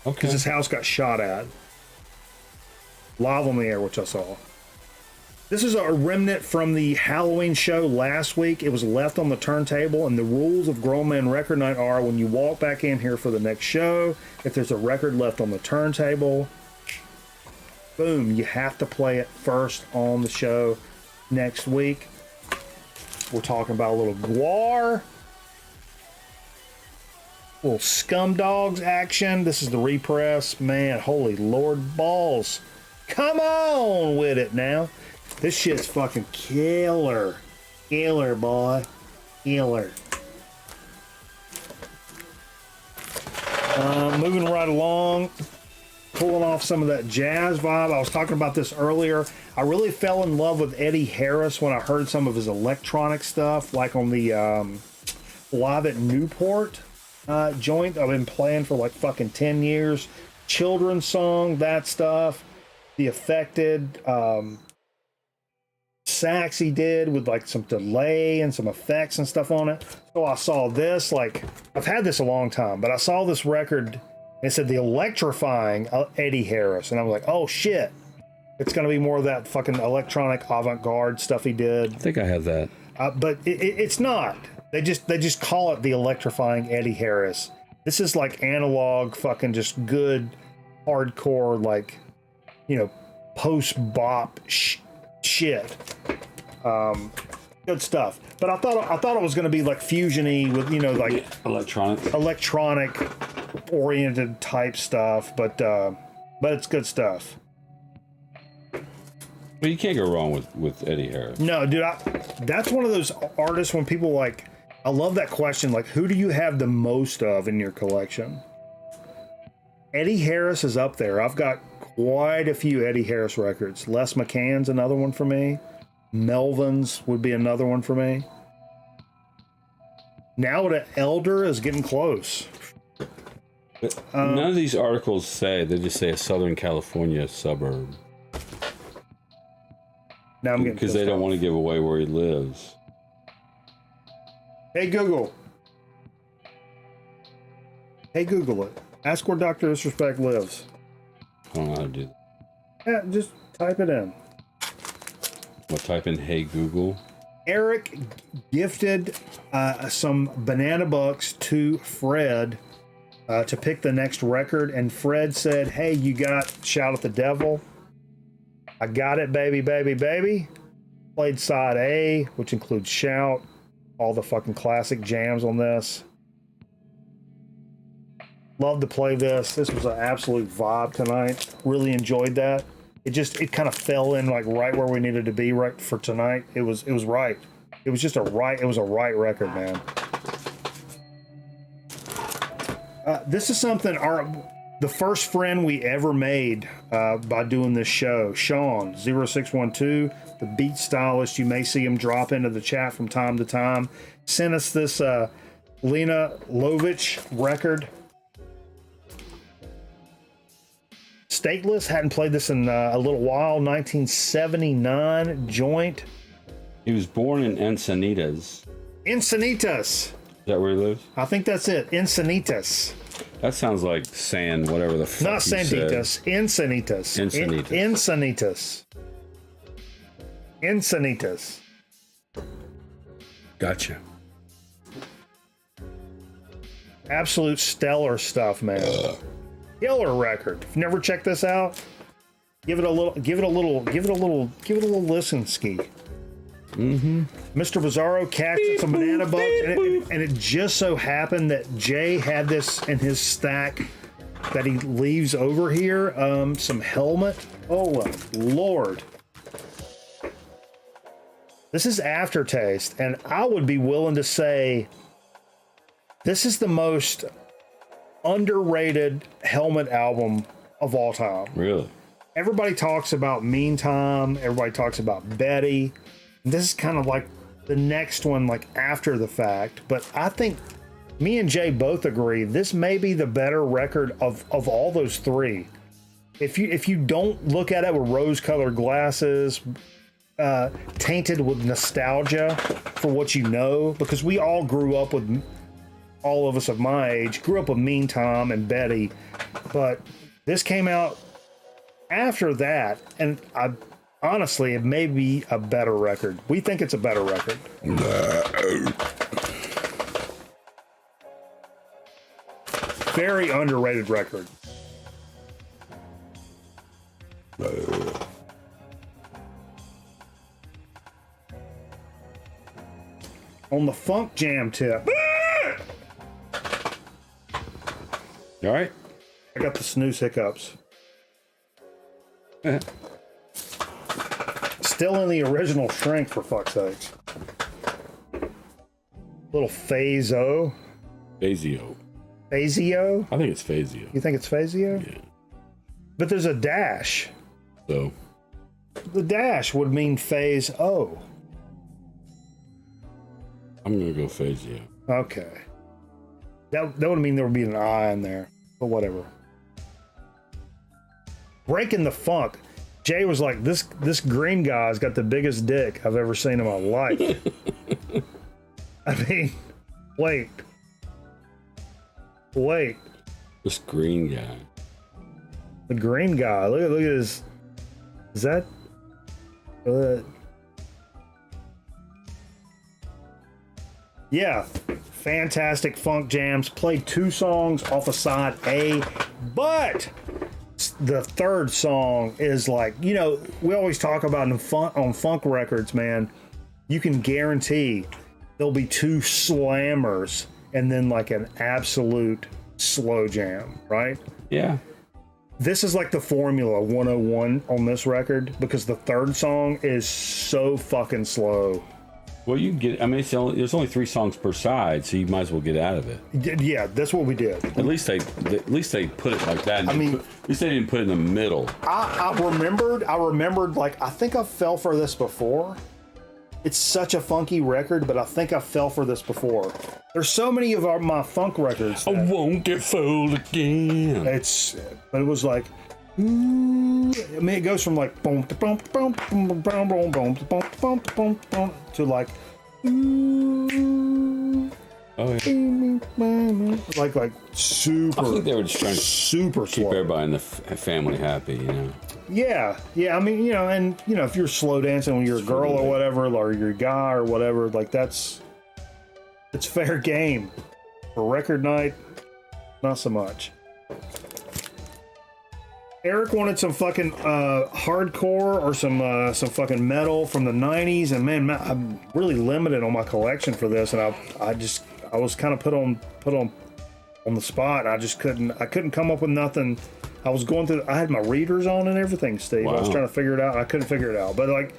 Okay. Because his house got shot at. Live on the air, which I saw. This is a remnant from the Halloween show last week. It was left on the turntable, and the rules of Grown Man Record Night are when you walk back in here for the next show, if there's a record left on the turntable, boom, you have to play it first on the show next week. We're talking about a little Guar, little Scum Dogs action. This is the repress. Man, holy Lord balls. Come on with it now. This shit's fucking killer. Killer, boy. Killer. Moving right along. pulling off some of that jazz vibe. I was talking about this earlier. I really fell in love with Eddie Harris when I heard some of his electronic stuff, like on the Live at Newport joint. I've been playing for like fucking 10 years. Children's song, that stuff. The Affected sax he did with like some delay and some effects and stuff on it. So I saw this, like, I've had this a long time, but I saw this record. It said the electrifying Eddie Harris, and I was like, oh shit, it's gonna be more of that fucking electronic avant-garde stuff he did. I think I have that. But it's not. They just call it the electrifying Eddie Harris. This is like analog, fucking just good, hardcore, like, you know, post-bop shit. Good stuff. But I thought it was going to be like fusiony with, you know, like electronic oriented type stuff. But it's good stuff. But you can't go wrong with Eddie Harris. No, dude, that's one of those artists when people like, I love that question, like, who do you have the most of in your collection? Eddie Harris is up there. I've got quite a few Eddie Harris records. Les McCann's another one for me. Melvin's would be another one for me. Now the Elder is getting close. None of these articles say, they just say a Southern California suburb. Now I'm getting because they don't want to give away where he lives. Hey Google. Hey Google it. Ask where Dr. Disrespect lives. I don't know how to do that. Yeah, just type it in. Well, type in Hey Google. Eric gifted some banana bucks to Fred to pick the next record, and Fred said, hey, you got Shout at the Devil? I got it, baby, baby, baby. Played side A, which includes Shout, all the fucking classic jams on this. Love to play this. This was an absolute vibe tonight. Really enjoyed that. It kind of fell in like right where we needed to be right for tonight. It was right. It was just a right record, man. This is something the first friend we ever made by doing this show, Sean 0612, the beat stylist. You may see him drop into the chat from time to time. Sent us this Lena Lovich record. Stateless, hadn't played this in a little while. 1979 joint. He was born in Encinitas. Encinitas. Is that where he lives? I think that's it. Encinitas. That sounds like San whatever the fuck. Not Sanditas. Encinitas. Encinitas. Encinitas. Gotcha. Absolute stellar stuff, man. Killer record. If you never checked this out, give it a little listen ski. Mr. Bizarro catches some banana bucks, and it just so happened that Jay had this in his stack that he leaves over here. Some helmet. Oh Lord. This is Aftertaste, and I would be willing to say this is the most underrated Helmet album of all time. Really? Everybody talks about Meantime. Everybody talks about Betty. This is kind of like the next one, like after the fact. But I think me and Jay both agree this may be the better record of all those three. If you don't look at it with rose-colored glasses, tainted with nostalgia for what you know, because we all grew up with. All of us of my age grew up with Meantime and Betty, but this came out after that, and honestly, it may be a better record. We think it's a better record. Very underrated record. On the Funk Jam tip. All right. I got the snooze hiccups. Still in the original shrink, for fuck's sakes. Little Phaseo. Phaseo. Phaseo? I think it's Phaseo. You think it's Phaseo? Yeah. But there's a dash. So The dash would mean phase O. I'm gonna go phase you. Okay. That would mean there would be an I in there, but whatever. Breaking the Funk. Jay was like, this green guy's got the biggest dick I've ever seen in my life. I mean, wait. This green guy. The green guy. Look at his. Is that? Yeah. Fantastic funk jams. Played 2 songs off of side A, but the third song is like, you know, we always talk about on funk records, man. You can guarantee there'll be 2 slammers and then like an absolute slow jam, right? Yeah. This is like the Formula 101 on this record because the third song is so fucking slow. Well, you get. I mean, there's only 3 songs per side, so you might as well get out of it. Yeah, that's what we did. At least they put it like that. I mean, at least they didn't put it in the middle. I remembered. Like, I think I fell for this before. It's such a funky record, but I think I fell for this before. There's so many of my funk records. I won't get fooled again. But it was like, ooh, I mean, it goes from like boom to boom boom boom boom boom boom boom boom boom boom to like, ooh, Oh yeah. like super. I think they were just trying to super keep slow. everybody in the family happy, you know. Yeah. I mean, you know, and you know, if you're slow dancing when you're a girl or whatever, or you're a guy or whatever, like it's fair game. For record night, not so much. Eric wanted some fucking hardcore or some fucking metal from the 90s, and man, I'm really limited on my collection for this, and I was kind of put on the spot. I couldn't come up with nothing. I was going through. I had my readers on and everything, Steve. Wow. I was trying to figure it out. I couldn't figure it out. But like,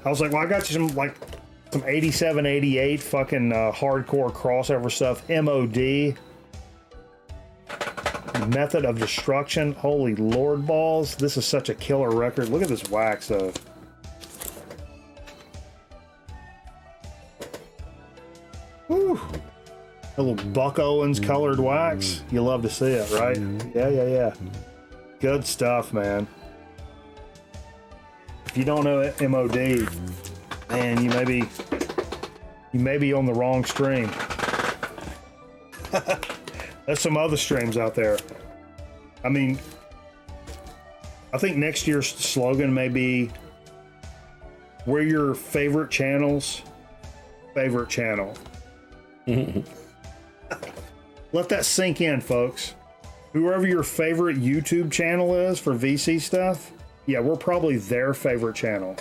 I was like, well, I got you some 87, 88 fucking hardcore crossover stuff. MOD, Method of Destruction. Holy Lord balls! This is such a killer record. Look at this wax though. Whew. A little Buck Owens colored wax. You love to see it, right? Yeah. Good stuff, man. If you don't know MOD, man, you may be on the wrong stream. There's some other streams out there. I mean, I think next year's slogan may be, we're your favorite channel's favorite channel. Let that sink in, folks. Whoever your favorite YouTube channel is for VC stuff, yeah, we're probably their favorite channel.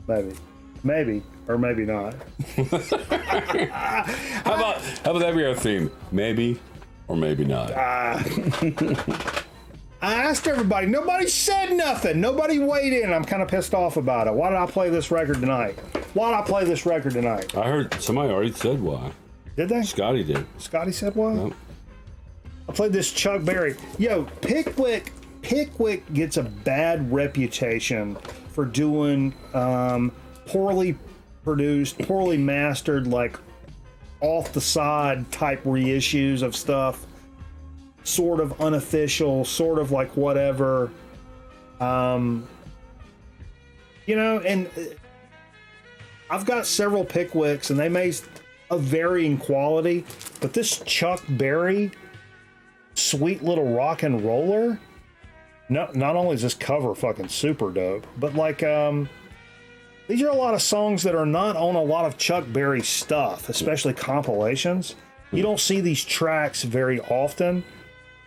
Maybe, or maybe not. How about that be our theme? Maybe or maybe not. I asked everybody. Nobody said nothing. Nobody weighed in. I'm kind of pissed off about it. Why did I play this record tonight? I heard somebody already said why. Did they? Scotty did. Scotty said why? Yep. I played this Chuck Berry. Yo, Pickwick gets a bad reputation for doing poorly produced, poorly mastered, like off the side type reissues of stuff. Sort of unofficial, sort of like whatever. You know, and I've got several Pickwicks and they may of varying quality, but this Chuck Berry Sweet Little Rock and Roller, not only is this cover fucking super dope, but like these are a lot of songs that are not on a lot of Chuck Berry stuff, especially compilations. You don't see these tracks very often.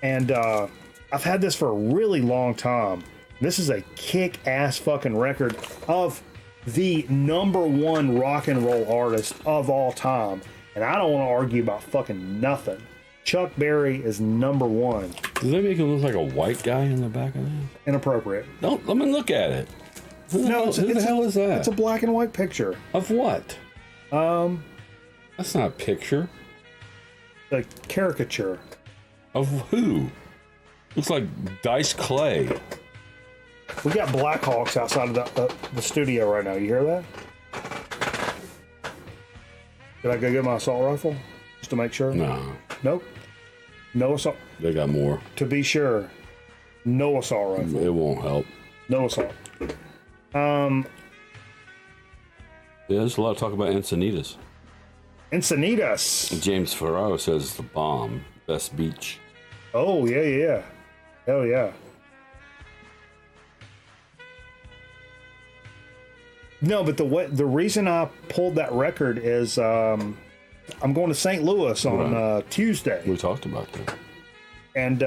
And I've had this for a really long time. This is a kick-ass fucking record of the #1 rock and roll artist of all time. And I don't want to argue about fucking nothing. Chuck Berry is #1. Does that make him look like a white guy in the back of that? Inappropriate. Don't let me look at it. Who the hell is that? It's a black and white picture. Of what? That's not a picture. A caricature. Of who? Looks like Dice Clay. We got Blackhawks outside of the studio right now. You hear that? Did I go get my assault rifle? Just to make sure? No. Nope. No assault. They got more. To be sure, no assault rifle. It won't help. No assault. Yeah, there's a lot of talk about Encinitas. Encinitas. James Ferraro says the bomb. Best beach. Oh, yeah. Hell yeah. No, but the reason I pulled that record is I'm going to St. Louis on Tuesday. We talked about that. And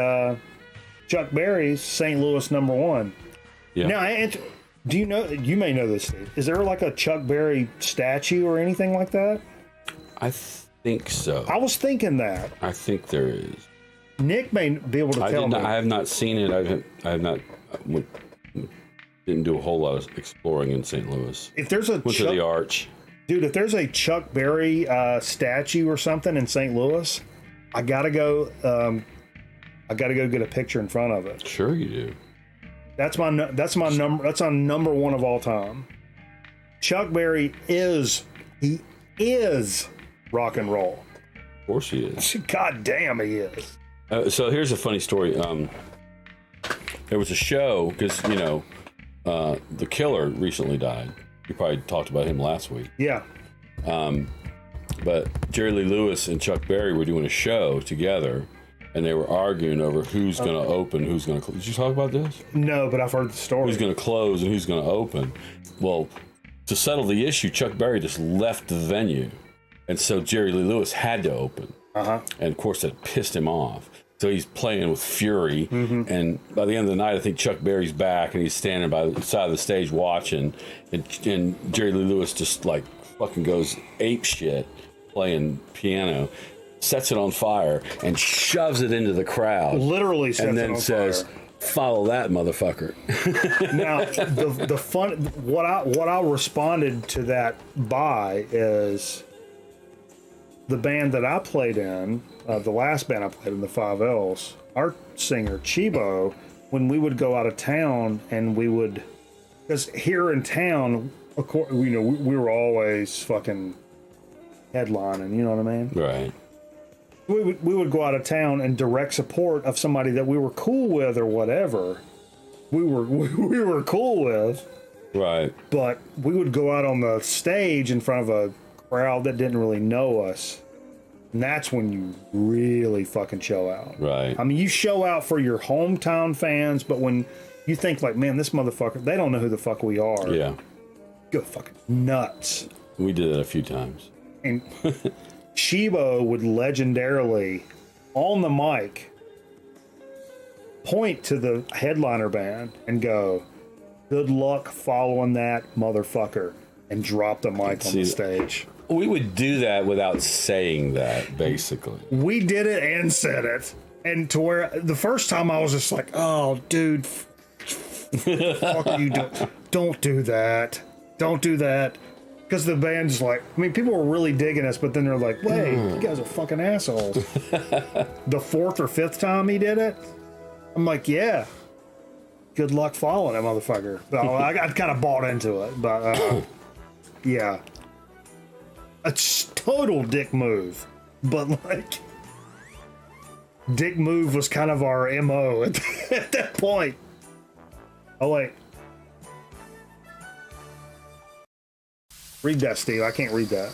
Chuck Berry's St. Louis #1. Yeah. Now, do you know, you may know this, Steve, is there like a Chuck Berry statue or anything like that? I think so. I was thinking that. I think there is. Nick may be able to tell me. I have not seen it. I have not. Didn't do a whole lot of exploring in St. Louis. If there's a Went to the Arch. Dude, if there's a Chuck Berry statue or something in St. Louis, I gotta go. I gotta go get a picture in front of it. Sure, you do. That's my number. That's on #1 of all time. Chuck Berry is rock and roll. Of course, he is. God damn, he is. So here's a funny story. There was a show because the Killer recently died. You probably talked about him last week. Yeah. But Jerry Lee Lewis and Chuck Berry were doing a show together, and they were arguing over who's going to open, who's going to close. Did you talk about this? No, but I've heard the story. Who's going to close and who's going to open. Well, to settle the issue, Chuck Berry just left the venue, and so Jerry Lee Lewis had to open. Uh-huh. And of course, that pissed him off. So he's playing with fury, and by the end of the night, I think Chuck Berry's back, and he's standing by the side of the stage watching, and Jerry Lee Lewis just like fucking goes ape shit, playing piano, sets it on fire, and shoves it into the crowd. Literally sets and it then on says, fire. "Follow that, motherfucker." Now, the fun, what I responded to that by is the band that I played in, the last band I played in, the 5 L's, our singer, Chibo, when we would go out of town and we would, because here in town, of course, we were always fucking headlining, you know what I mean? Right. We would go out of town and direct support of somebody that we were cool with or whatever. We were cool with. Right. But we would go out on the stage in front of a crowd that didn't really know us. And that's when you really fucking show out. Right. I mean, you show out for your hometown fans, but when you think like, man, this motherfucker, they don't know who the fuck we are. Yeah. Go fucking nuts. We did it a few times. And Chibo would legendarily, on the mic, point to the headliner band and go, "Good luck following that motherfucker," and drop the mic on the stage. We would do that without saying that, basically. We did it and said it. And to where the first time I was just like, "Oh, dude, fuck you, don't do that. Don't do that." Because the band's like, I mean, people were really digging us, but then they're like, "Wait, you guys are fucking assholes." The 4th or 5th time he did it, I'm like, "Yeah, good luck following that motherfucker." But I kind of bought into it, but yeah, a total dick move. But like, dick move was kind of our MO at that point. Oh wait. Read that, Steve. I can't read that.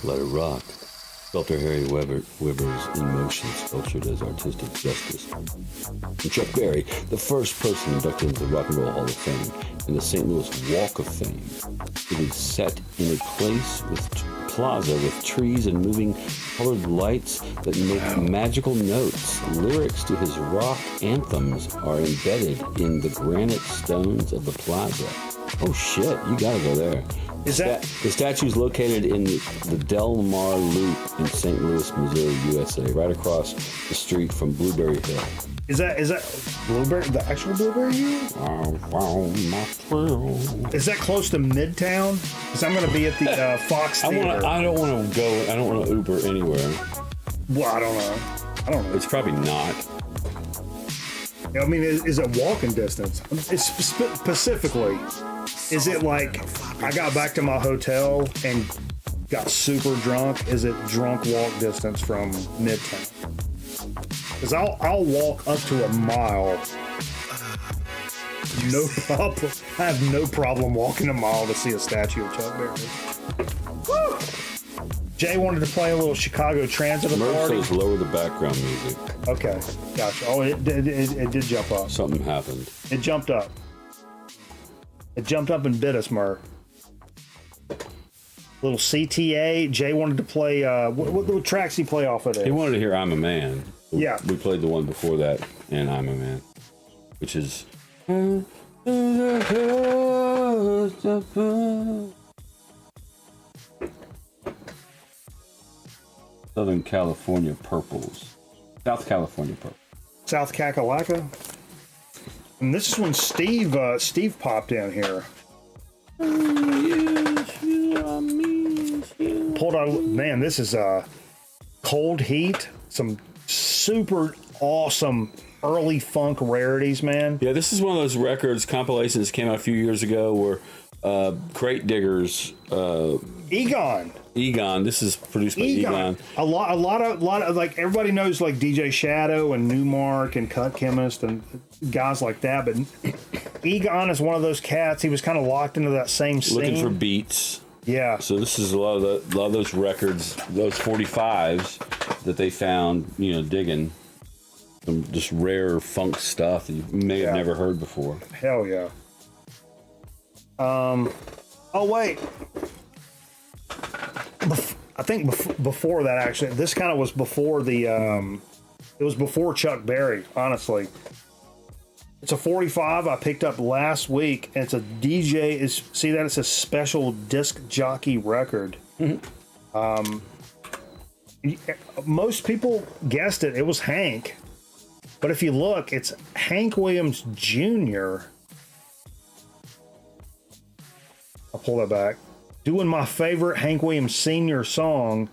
Let it rock. Sculptor Harry Weber's emotions sculptured as artistic justice. And Chuck Berry, the first person inducted into the Rock and Roll Hall of Fame and the St. Louis Walk of Fame. It is set in a plaza with trees and moving colored lights that make magical notes. Lyrics to his rock anthems are embedded in the granite stones of the plaza. Oh shit, you gotta go there. The statue is located in the Del Mar Loop in St. Louis, Missouri, USA, right across the street from Blueberry Hill. Is that Blueberry, the actual Blueberry Hill? Is that close to Midtown? Because I'm going to be at the Fox Theater. I don't want to Uber anywhere. Well, I don't know. I don't know. It's probably not. I mean, is it walking distance? It's specifically, is it like I got back to my hotel and got super drunk? Is it drunk walk distance from Midtown? Because I'll walk up to a mile. No problem. I have no problem walking a mile to see a statue of Chuck Berry. Woo! Jay wanted to play a little Chicago Transit Authority. Says lower the background music. Okay, gotcha. Oh, it did jump up. Something happened. It jumped up. It jumped up and bit us, Murr. Little CTA. Jay wanted to play. What tracks he play off of there? He wanted to hear "I'm a Man." Yeah. We played the one before that, and "I'm a Man," which is. Southern California Purples. South California Purple. South Kakalaka. And this is when Steve popped in here. Pulled out, man, this is Cold Heat. Some super awesome early funk rarities, man. Yeah, this is one of those records, compilations came out a few years ago where Crate Diggers... Egon. This is produced by Egon. A lot of like everybody knows like DJ Shadow and Newmark and Cut Chemist and guys like that, but Egon is one of those cats. He was kind of locked into that same scene. Looking for beats. Yeah. So this is a lot of those records, those 45s that they found, digging some just rare funk stuff that you may have never heard before. Hell yeah. Oh wait. I think before that, actually, this kind of was before it was before Chuck Berry, honestly. It's a 45 I picked up last week, and it's a see that it's a special disc jockey record. Mm-hmm. Most people guessed it. It was Hank. But if you look, it's Hank Williams Jr. I'll pull that back. Doing my favorite Hank Williams Sr. song,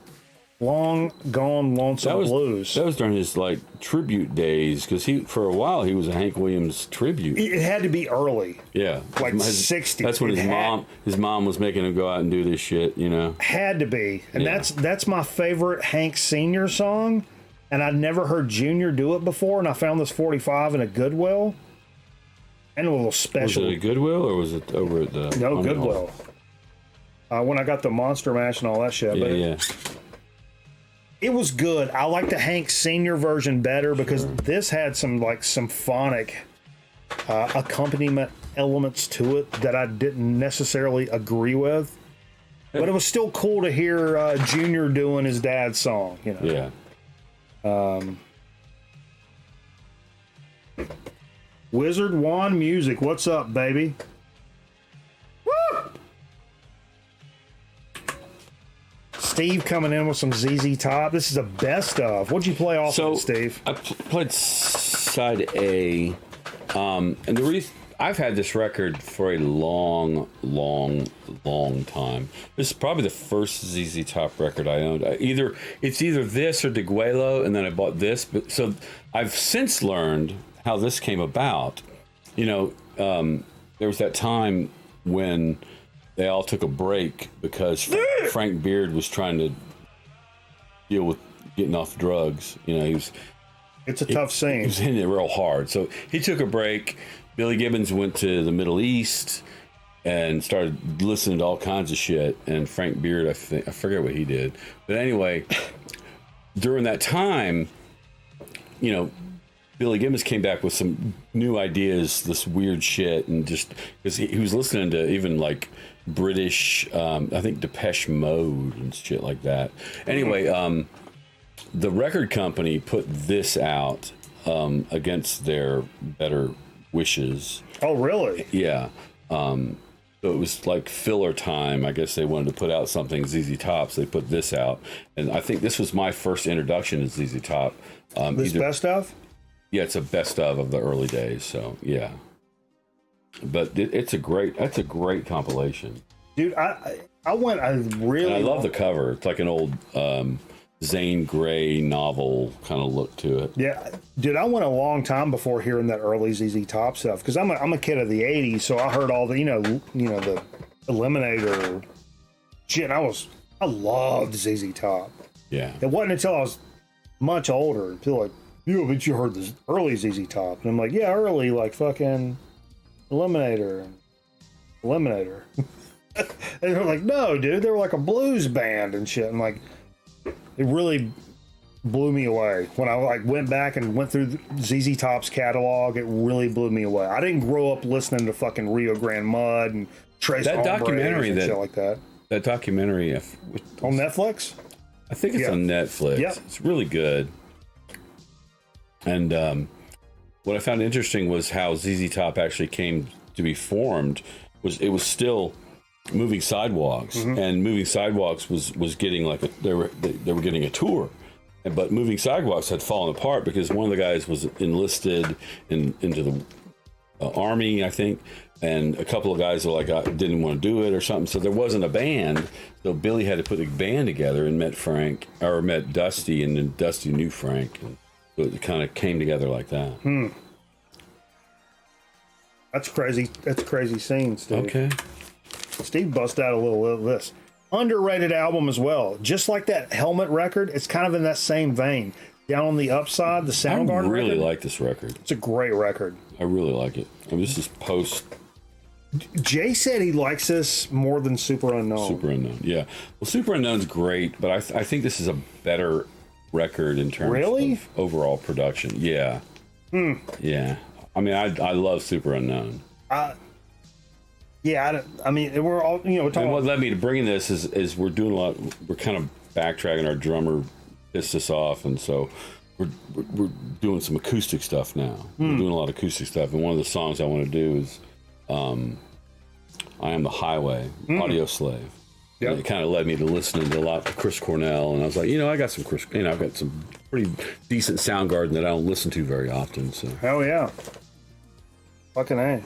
Long Gone Lonesome Blues. That was during his tribute days, because for a while he was a Hank Williams tribute. It had to be early. Yeah. Like 60s. That's when his mom was making him go out and do this shit, Had to be. And that's my favorite Hank Sr. song. And I'd never heard Junior do it before, and I found this 45 in a Goodwill. And a little special. Was it a Goodwill, or was it over at the... No, Goodwill. When I got the Monster Mash and all that shit. Yeah. It was good. I like the Hank Senior version better because this had some symphonic accompaniment elements to it that I didn't necessarily agree with. But it was still cool to hear Junior doing his dad's song, Yeah. Wizard Wand Music, what's up, baby? Woo! Steve coming in with some ZZ Top. This is a best of. What'd you play off of it, Steve? I played side A, and the reason I've had this record for a long time. This is probably the first ZZ Top record I owned. It's either this or Diguelo, and then I bought this. But so I've since learned how this came about. There was that time when they all took a break because Frank Beard was trying to deal with getting off drugs. It's a tough scene. He was hitting it real hard. So he took a break. Billy Gibbons went to the Middle East and started listening to all kinds of shit. And Frank Beard, I forget what he did. But anyway, during that time, Billy Gibbons came back with some new ideas, this weird shit, and just because he was listening to even British, I think Depeche Mode and shit like that. Anyway, the record company put this out against their better wishes. Oh, really? Yeah. So it was filler time. I guess they wanted to put out something ZZ Top, so they put this out. And I think this was my first introduction to ZZ Top. This best of? Yeah, it's a best of the early days. So yeah, but that's a great compilation, dude. I love the cover. It's like an old Zane Grey novel kind of look to it. Yeah, dude, I went a long time before hearing that early ZZ Top stuff because I'm a kid of the '80s, so I heard all the the Eliminator shit. And I loved ZZ Top. Yeah. It wasn't until I was much older until like, but you heard this early ZZ Top, and I'm like, yeah, early like fucking Eliminator. And they're like, no, dude, they were like a blues band and shit, and like. It really blew me away when I like went back and went through ZZ Top's catalog. It really blew me away. I didn't grow up listening to fucking Rio Grande Mud and Trace That documentary and that shit like that. That documentary On Netflix? I think it's on Netflix. Yep. It's really good. And what I found interesting was how ZZ Top actually came to be formed. It was still Moving Sidewalks, and Moving Sidewalks was getting like they were getting a tour, but Moving Sidewalks had fallen apart because one of the guys was enlisted into the army, I think, and a couple of guys were like didn't want to do it or something, so there wasn't a band. So Billy had to put a band together and met Dusty, and then Dusty knew Frank, and so it kind of came together like that. That's crazy. That's crazy scenes, dude. Okay. Steve bust out a little of this. Underrated album as well. Just like that Helmet record, it's kind of in that same vein. Down on the Upside, the Soundgarden I really record. like this record. It's a great record. I really like it. I mean, this is post Jay said he likes this more than Super Unknown. Super Unknown. Yeah. Well, Super Unknown's great, but I think this is a better record in terms of overall production. Yeah. Yeah. I mean, I love Super Unknown. Yeah, I mean, we're all, we're talking. And what led me to bringing this is we're doing a lot. We're kind of backtracking. Our drummer pissed us off, and so we're doing some acoustic stuff now. We're doing a lot of acoustic stuff, and one of the songs I want to do is "I Am the Highway," Audio Slave. Yep. And it kind of led me to listening to a lot of Chris Cornell, and I was like, I got some Chris. I've got some pretty decent Soundgarden that I don't listen to very often. So hell yeah, fucking A.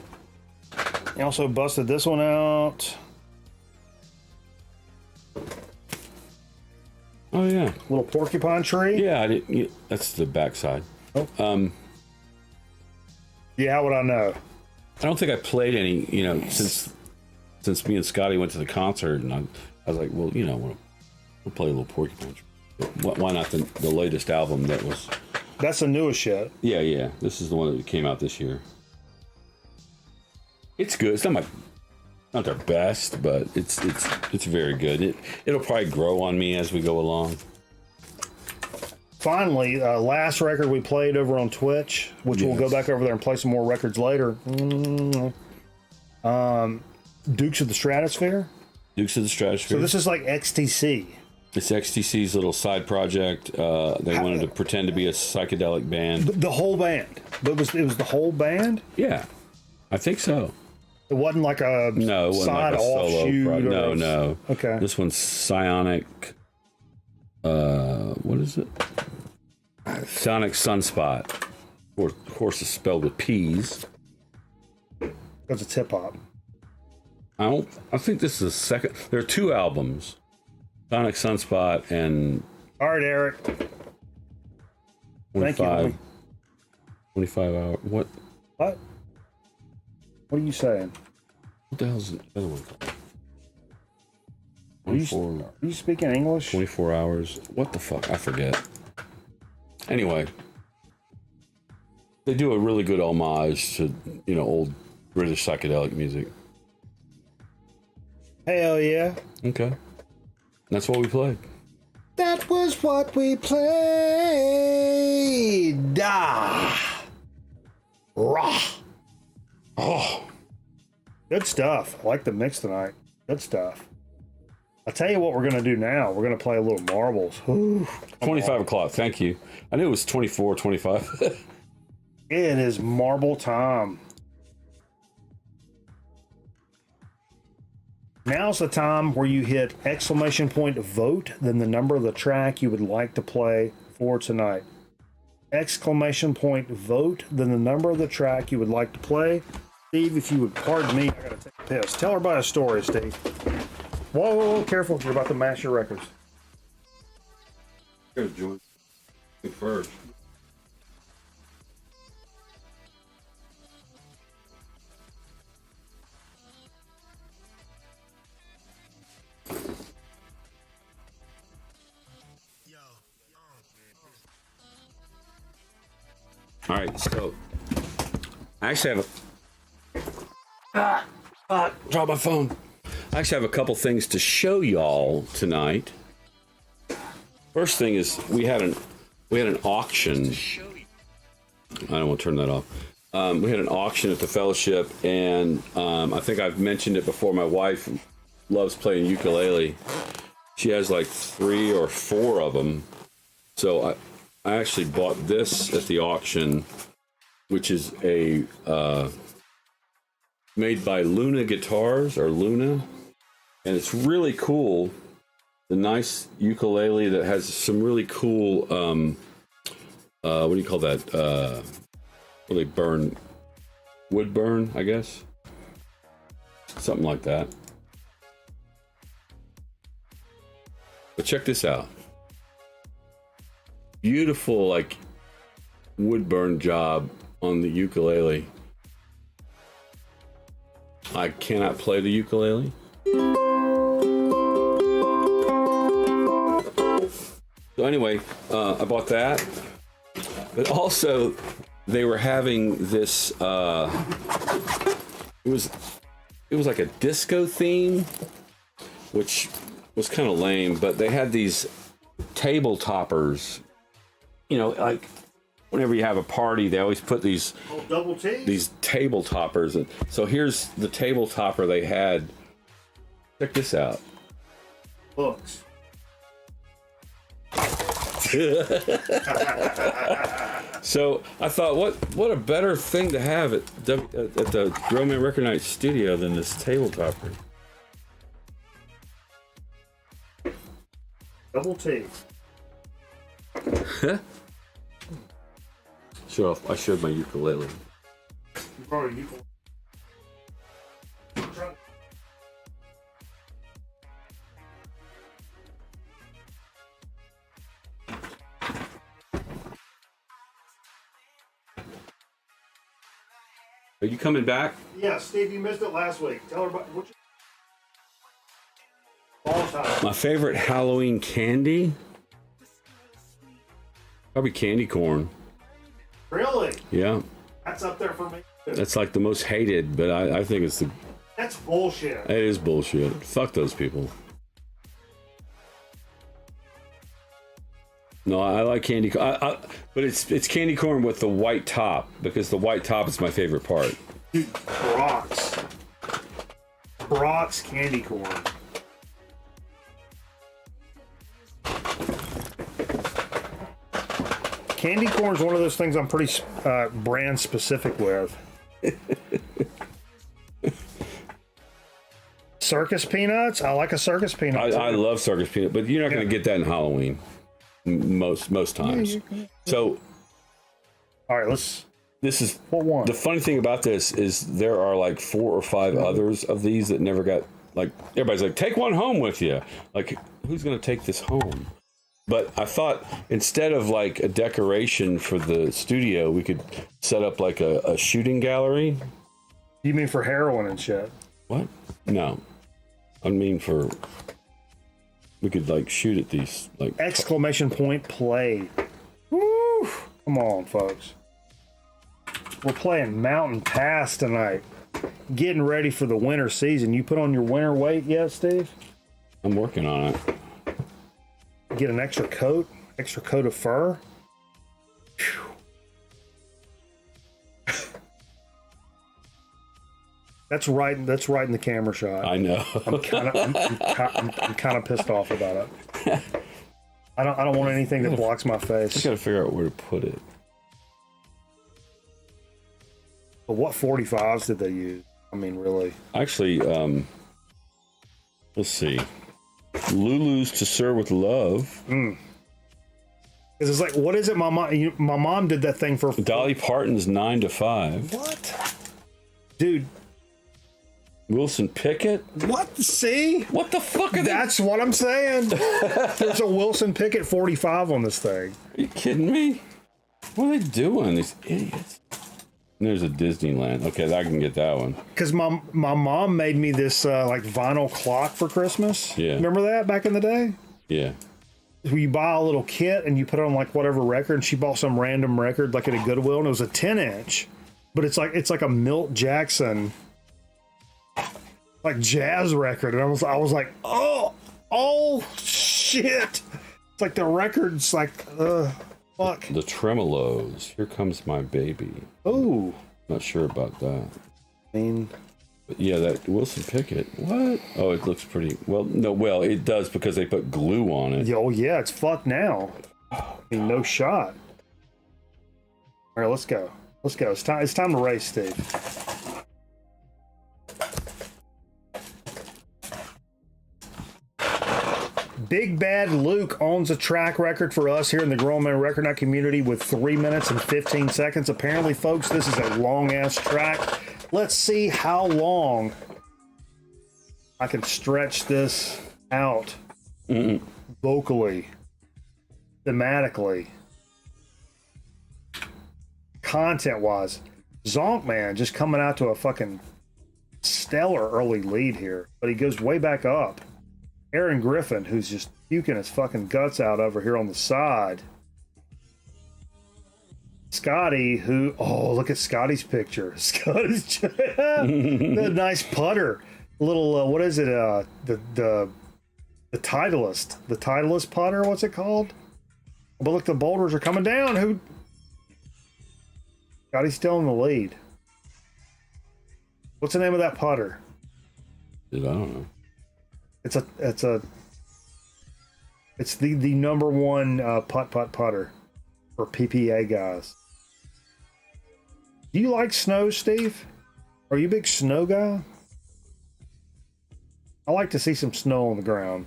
He also busted this one out. Oh yeah, little porcupine tree. Yeah, that's the backside. Oh. Yeah, how would I know? I don't think I played any. Since me and Scotty went to the concert, and I was like, well, we'll play a little porcupine tree. Why not the latest album that was? That's the newest shit. Yeah. This is the one that came out this year. It's good. It's not their best, but it's very good. It'll probably grow on me as we go along. Finally, last record we played over on Twitch, which we'll go back over there and play some more records later. Dukes of the Stratosphere. Dukes of the Stratosphere. So this is like XTC. It's XTC's little side project. They wanted to pretend to be a psychedelic band. The whole band. But it was the whole band? Yeah, I think so. It wasn't like a side offshoot. No. Okay. This one's Psionic. What is it? Psionic Sunspot. Of course, it's spelled with P's. That's a hip hop. I think this is the second. There are two albums, Sonic Sunspot and. All right, Eric. 25, Thank you. 25 hour. What? What are you saying? What the hell is the other one called? Are you speaking English? 24 hours. What the fuck? I forget. Anyway, they do a really good homage to old British psychedelic music. Hell yeah. Okay. That's what we played. That was what we played. Rah. Oh. Good stuff. I like the mix tonight. Good stuff. I'll tell you what we're going to do now. We're going to play a little marbles. Ooh, 25 o'clock. Thank you. I knew it was 24, 25. It is marble time. Now's the time where you hit !vote, then the number of the track you would like to play for tonight. !vote, then the number of the track you would like to play. Steve, if you would pardon me, I gotta take a piss. Tell everybody a story, Steve. Whoa, careful, you're about to mash your records. Here, join me first. All right, so I actually have drop my phone. I actually have a couple things to show y'all tonight. First thing is we had an auction. I don't want to turn that off. We had an auction at the fellowship, and I think I've mentioned it before. My wife loves playing ukulele. She has like 3 or 4 of them. So I actually bought this at the auction, which is a made by Luna Guitars, or Luna, and it's really cool. The nice ukulele that has some really cool what do you call that? What do they burn? Wood burn, I guess. Something like that. But check this out. Beautiful, like, wood burn job on the ukulele. I cannot play the ukulele. So anyway, I bought that. But also, they were having this, it was like a disco theme, which was kind of lame, but they had these table toppers. You know, like whenever you have a party, they always put these these table toppers. And so here's the table topper they had. Check this out. Books. So I thought, what a better thing to have at the Roman Record Night studio than this table topper. Double T. I showed my ukulele. You brought a ukulele. Are you coming back? Yeah, Steve, you missed it last week. Tell her about what all time. My favorite Halloween candy? Probably candy corn. Really? Yeah. That's up there for me. That's like the most hated, but I think it's the... That's bullshit. It is bullshit. Fuck those people. No, I like candy corn. But it's candy corn with the white top, because the white top is my favorite part. Dude, Brock's candy corn. Candy corn is one of those things I'm pretty brand specific with. Circus peanuts? I like a circus peanut. I love circus peanut, but you're not going to get that in Halloween most times. So, all right, this is what one? The funny thing about this is there are like 4 or 5 others of these that never got, like, everybody's like, take one home with you. Like, who's going to take this home? But I thought instead of like a decoration for the studio, we could set up like a shooting gallery. You mean for heroin and shit? What? No. I mean we could like shoot at these like... Exclamation point play. Woo! Come on, folks. We're playing Mountain Pass tonight. Getting ready for the winter season. You put on your winter weight yet, Steve? I'm working on it. Get an extra coat of fur. Whew. That's right in the camera shot. I know. I'm kind of pissed off about it. I don't want anything that blocks my face. I gotta figure out where to put it. But what 45s did they use? I mean, really. Actually, let's see. Lulu's to serve with love. Because it's like, what is it? My mom did that thing for Dolly Parton's 9 to 5. What? Dude, Wilson Pickett? What? See? What the fuck are That's what I'm saying. There's a Wilson Pickett 45 on this thing. Are you kidding me? What are they doing, these idiots? And there's a Disneyland. Okay, I can get that one. Because my mom made me this like vinyl clock for Christmas. Yeah. Remember that back in the day? Yeah. Where you buy a little kit and you put on like whatever record, and she bought some random record like at a Goodwill, and it was a 10-inch, but it's like a Milt Jackson like jazz record, and I was like, oh shit! It's like the record's like, fuck. The Tremolos. Here Comes My Baby. Oh, Not sure about that. I mean, But yeah, that Wilson Pickett. What? Oh, it looks pretty. Well, no, well, it does because they put glue on it. oh yeah, it's fucked now. I mean, no shot. All right, let's go. Let's go. It's time to race, Steve. Big Bad Luke owns a track record for us here in the Grown Man Record Night community with 3 minutes and 15 seconds. Apparently, folks, this is a long-ass track. Let's see how long I can stretch this out vocally, thematically, content-wise. Zonk Man just coming out to a fucking stellar early lead here, but he goes way back up. Aaron Griffin, who's just puking his fucking guts out over here on the side. Scotty, who, oh, look at Scotty's picture. Scotty's the nice putter. Little, what is it? The Titleist putter. What's it called? But look, the boulders are coming down. Who? Scotty's still in the lead. What's the name of that putter? I don't know. It's the number one putter for PPA guys. Do you like snow, Steve? Are you a big snow guy? I like to see some snow on the ground.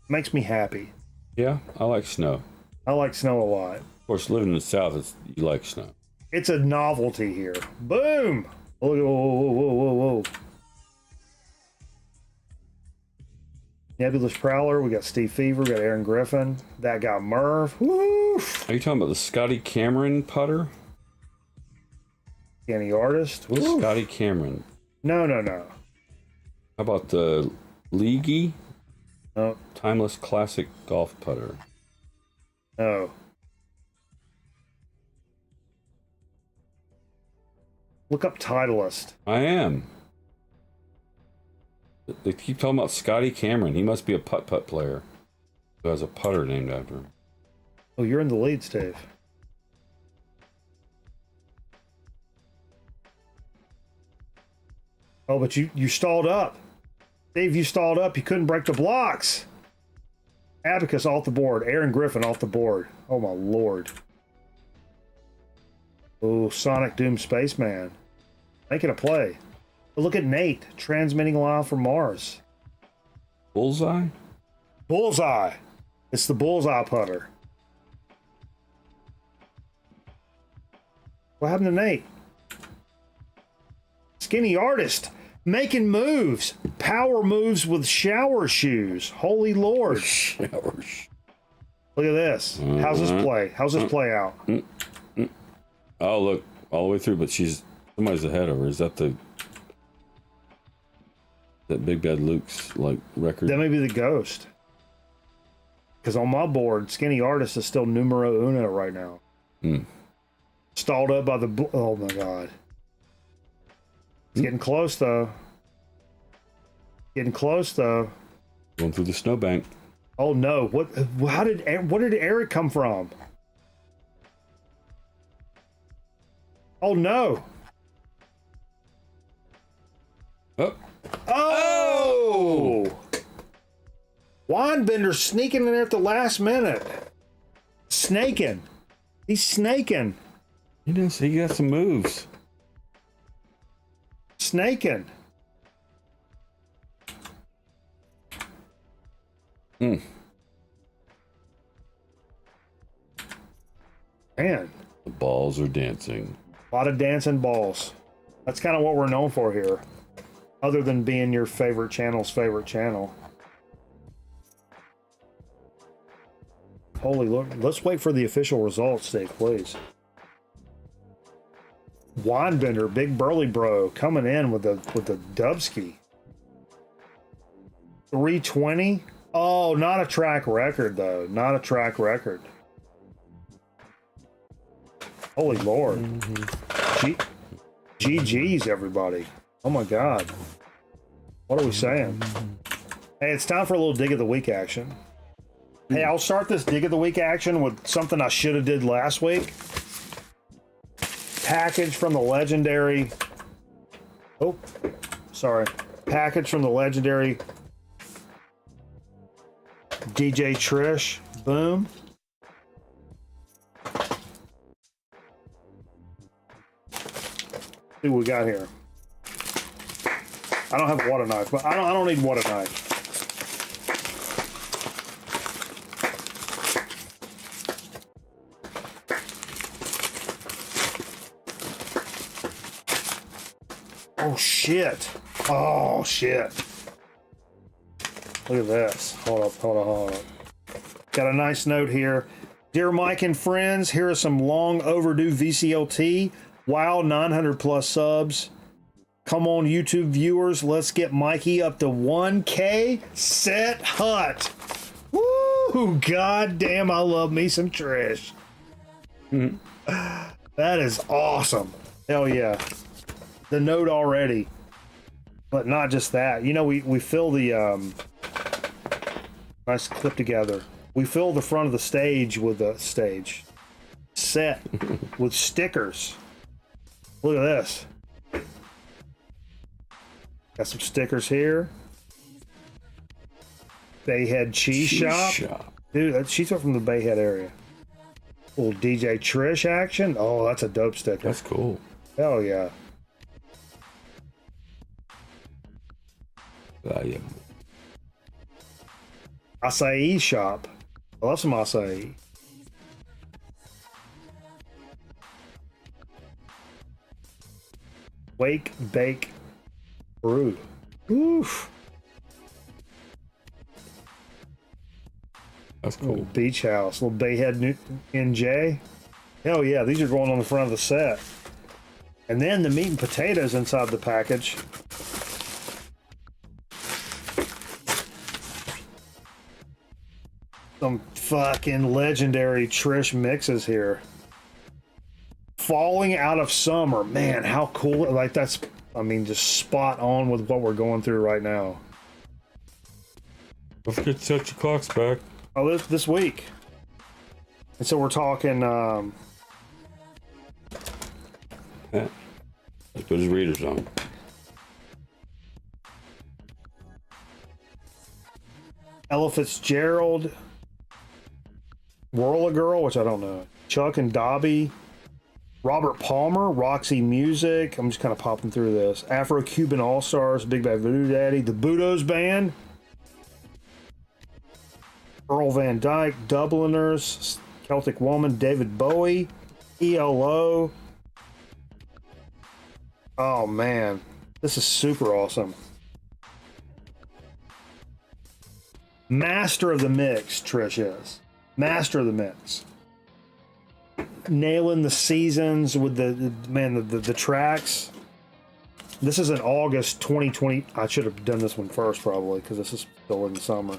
Makes me happy. Yeah, I like snow. I like snow a lot. Of course, living in the South, you like snow. It's a novelty here. Boom! Whoa, whoa, whoa, whoa, whoa. Nebulous Prowler, we got Steve Fever, we got Aaron Griffin, that guy Merv. Woo! Are you talking about the Scotty Cameron putter? Any artist? Woo. Scotty Cameron. No. How about the Leaguey? No. Timeless Classic Golf Putter. No. Look up Titleist. I am. They keep talking about Scotty Cameron. He must be a putt-putt player who has a putter named after him. Oh, you're in the lead, Steve. Oh, but you stalled up. Dave, you stalled up. You couldn't break the blocks. Abacus off the board. Aaron Griffin off the board. Oh, my Lord. Oh, Sonic Doom Spaceman. Making a play. But look at Nate, transmitting live from Mars. Bullseye? Bullseye. It's the Bullseye putter. What happened to Nate? Skinny Artist. Making moves. Power moves with shower shoes. Holy Lord. Showers. Look at this. How's this play? How's this play out? Oh, look. All the way through, but somebody's ahead of her. Is that that Big Bad Luke's like record? That may be the ghost. Because on my board, Skinny Artist is still numero uno right now. Stalled up by the... Oh, my God. It's getting close, though. Getting close, though. Going through the snowbank. Oh, no. What did Eric come from? Oh, no. Oh! Winebender sneaking in there at the last minute. Snaking. He's snaking. He got some moves. Snaking. Man. The balls are dancing. A lot of dancing balls. That's kind of what we're known for here. other than being your favorite channel's favorite channel. Holy Lord. Let's wait for the official results, Steve, please. Winebender, Big Burly Bro, coming in with the Dubsky. 320. Oh, not a track record though. Not a track record. Holy Lord. GG's everybody. Oh my God. What are we saying? Hey, it's time for a little dig of the week action. Hey, I'll start this dig of the week action with something I should have did last week. Package from the legendary. Oh, sorry. Package from the legendary DJ Trish. Boom. See what we got here. I don't have a water knife, but I don't need a water knife. Oh shit. Oh shit. Look at this. Hold up. Got a nice note here. Dear Mike and friends, here are some long overdue VCLT. Wow, 900 plus subs. Come on, YouTube viewers, let's get Mikey up to 1K. Set hut. Woo! God damn, I love me some Trish. That is awesome. Hell yeah. The note already. But not just that. You know, we fill the nice clip together. We fill the front of the stage with a stage set with stickers. Look at this. Got some stickers here. Bayhead Cheese Shop. Dude, she's from the Bayhead area. Little DJ Trish action. Oh, that's a dope sticker. That's cool. Hell yeah. Yeah. Acai shop. I love some acai. Wake, bake, brew. Oof. That's cool. Little beach house. Little Bayhead NJ. Hell yeah, these are going on the front of the set. And then the meat and potatoes inside the package. Some fucking legendary Trish mixes here. Falling Out of Summer. Man, how cool. Like, that's, I mean, just spot on with what we're going through right now. Don't forget to set your clocks back. Oh, this week. And so we're talking, Yeah. Let's put his readers on. Ella Fitzgerald. Whirl a Girl, which I don't know. Chuck and Dobby. Robert Palmer, Roxy Music. I'm just kind of popping through this. Afro-Cuban All-Stars, Big Bad Voodoo Daddy. The Budos Band. Earl Van Dyke, Dubliners, Celtic Woman, David Bowie, ELO. Oh man, this is super awesome. Master of the mix, Trish is. Master of the mix. Nailing the seasons with the tracks. This is in August 2020. I should have done this one first probably because this is still in the summer.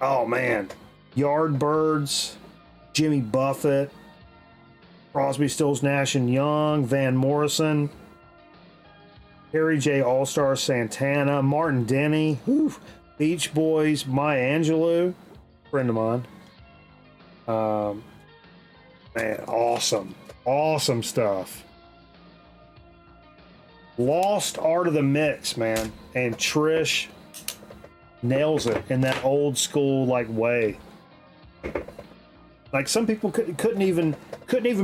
Oh man, Yardbirds, Jimmy Buffett, Crosby, Stills, Nash and Young, Van Morrison, Harry J. All-Star, Santana, Martin Denny, Beach Boys, Maya Angelou, friend of mine. Man, awesome stuff. Lost Art of the Mix, man, and Trish nails it in that old school like way. Like some people couldn't even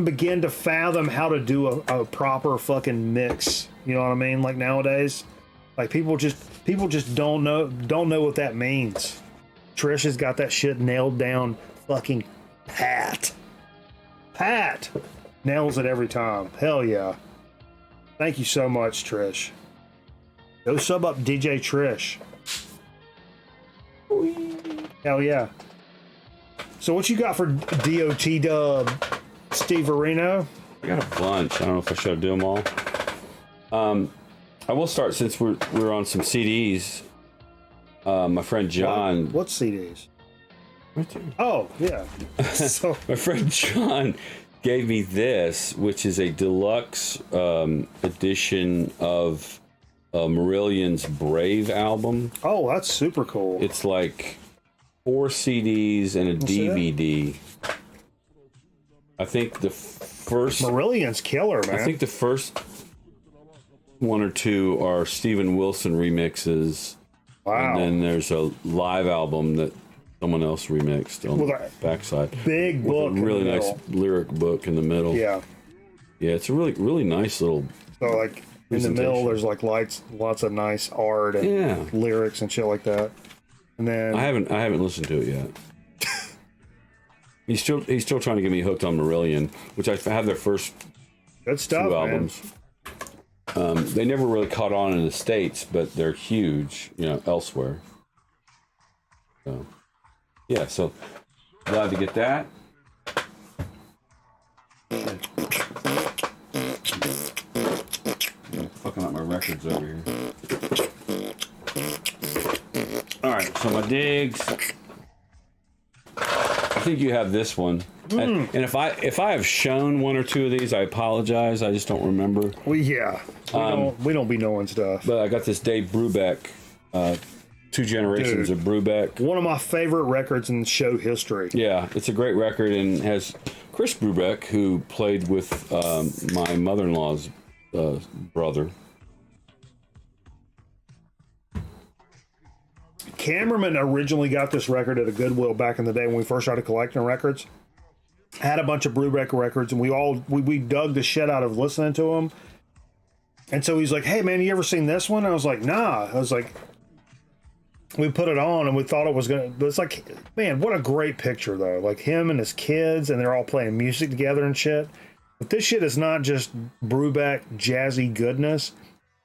begin to fathom how to do a proper fucking mix. You know what I mean? Like nowadays, like people just don't know what that means. Trish has got that shit nailed down. Fucking Pat nails it every time. Hell yeah. Thank you so much, Trish. Go sub up DJ Trish. Hell yeah. So what you got for DOT dub, Steve Areno? I got a bunch. I don't know if I should do them all. I will start since we're on some CDs. My friend John. What CDs? Right there. Oh, yeah. So My friend John gave me this, which is a deluxe edition of Marillion's Brave album. oh, that's super cool. It's like 4 CDs and a see that? DVD. I think the first. Marillion's killer, man. I think the first 1 or 2 are Steven Wilson remixes. wow. And then there's a live album that someone else remixed on With the a backside. big With book a in really the nice middle. lyric book in the middle. Yeah. Yeah, it's a really nice little. So like in the middle, there's like lots of nice art and Yeah. lyrics and shit like that. And then I haven't listened to it yet. He's still trying to get me hooked on Marillion, which I have their first good stuff, 2 man. albums. They never really caught on in the States, but they're huge, elsewhere. So, yeah, so glad to get that. Fucking up my records over here. All right, so my digs. I think you have this one. And if I have shown 1 or 2 of these, I apologize. I just don't remember. We don't be knowing stuff. But I got this Dave Brubeck, 2 generations Dude. of Brubeck. One of my favorite records in show history. Yeah, it's a great record and has Chris Brubeck, who played with my mother-in-law's brother. Cameraman originally got this record at a Goodwill back in the day when we first started collecting records. Had a bunch of Brubeck records, and we dug the shit out of listening to them. And so he's like, "Hey man, you ever seen this one?" And I was like, "Nah." I was like, we put it on and we thought it was gonna. But it's like, man, what a great picture though. Like him and his kids, and they're all playing music together and shit. But this shit is not just Brubeck jazzy goodness,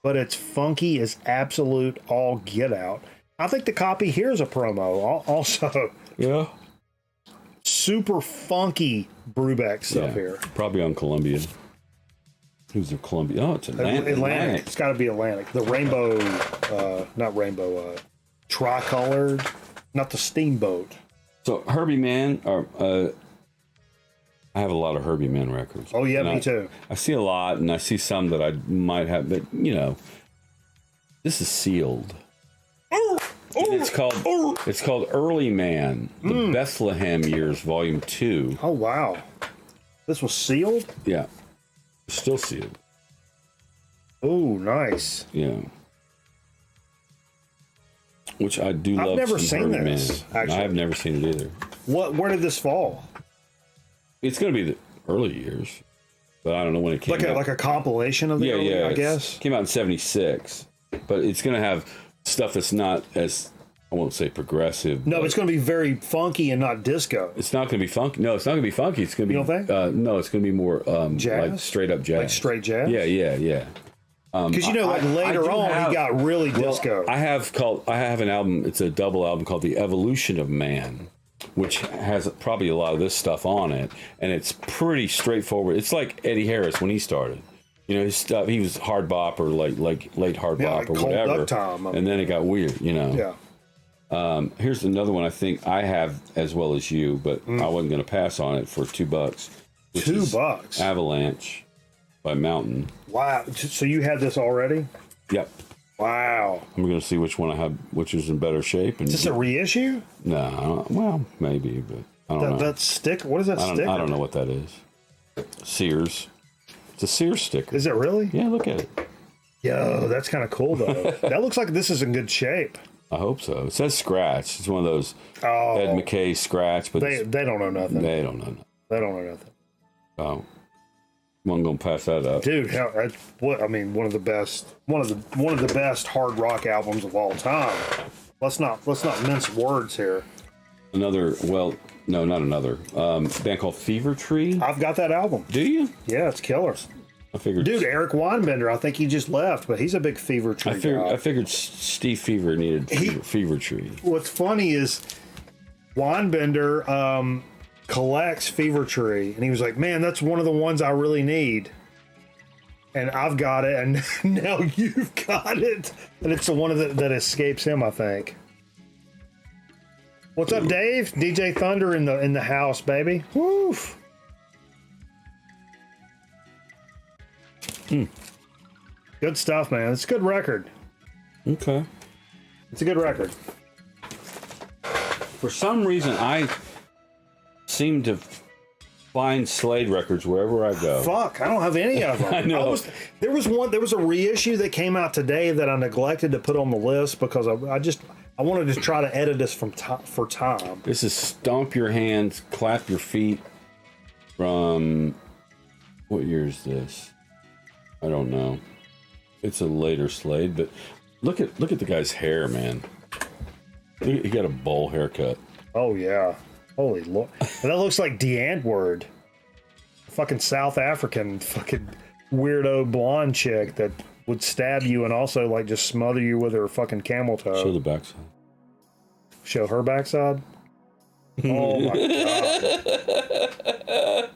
but it's funky as absolute all get out. I think the copy here is a promo. Also, Yeah. super funky Brubeck stuff here. Probably on Columbia. Who's the Columbia? Oh, it's Atlantic. It's got to be Atlantic. The rainbow, not rainbow, tricolored, not the steamboat. So Herbie Mann, I have a lot of Herbie Mann records. Oh yeah, And me too. I see a lot, and I see some that I might have, but this is sealed. And it's called Early Man, the Bethlehem Years, Volume 2. Oh wow, this was sealed. Yeah, still sealed. Oh, nice. Yeah. Which I do love. I've never some seen Herbie this, Mann. actually. I have never seen it either. Where did this fall? It's going to be the early years, but I don't know when it came out. Like a compilation of the early, I guess. Came out in '76, but it's going to have stuff that's not as, I won't say progressive. No, it's going to be very funky and not disco. It's not going to be funky. No, it's not going to be funky. It's going to be. You don't think? No, it's going to be more Jazz? like straight up jazz. Like straight jazz? Yeah. Because I later do on have- he got really disco. I have an album. It's a double album called The Evolution of Man, which has probably a lot of this stuff on it, and it's pretty straightforward. It's like Eddie Harris when he started. His stuff. He was hard bop or like late hard Yeah, bop like or Cold whatever, Duck Time. and then it got weird. Yeah. Here's another one I think I have as well as you, but I wasn't going to pass on it for $2. which is $2? Avalanche by Mountain. Wow. So you had this already? Yep. Wow. I'm going to see which one I have, which is in better shape. And Is this a reissue? no, well, maybe, but I don't know. That stick? What is that sticker? I don't know what that is. Sears. It's a Sears sticker. Is it really? Yeah, look at it. Yo, that's kind of cool though. That looks like this is in good shape. I hope so. It says scratch. It's one of those Ed McKay scratch, but They don't know nothing. they don't know. They don't know nothing. Oh, I'm gonna pass that up. Dude, one of the best hard rock albums of all time. Let's not mince words here. Another, well, no, not another. Band called Fever Tree. I've got that album. Do you? Yeah, it's killer. I figured, Dude, Eric Weinbender, I think he just left, but he's a big Fever Tree guy. I figured Steve Fever needed Fever Tree. What's funny is Weinbender collects Fever Tree, and he was like, man, that's one of the ones I really need. And I've got it, and now you've got it. And it's the one that escapes him, I think. What's up, Dave? DJ Thunder in the house, baby. Woof. Good stuff, man. It's a good record. Okay. It's a good record. For some reason, I seem to find Slade records wherever I go. Fuck, I don't have any of them. I know. There was a reissue that came out today that I neglected to put on the list because I wanted to try to edit this for time. This is Stomp Your Hands, Clap Your Feet from... What year is this? I don't know. It's a later Slade, but look at the guy's hair, man. He got a bowl haircut. Oh yeah, holy lord, that looks like DeAntwoord, fucking South African fucking weirdo blonde chick that would stab you and also like just smother you with her fucking camel toe. Show the backside. Show her backside. Oh my god.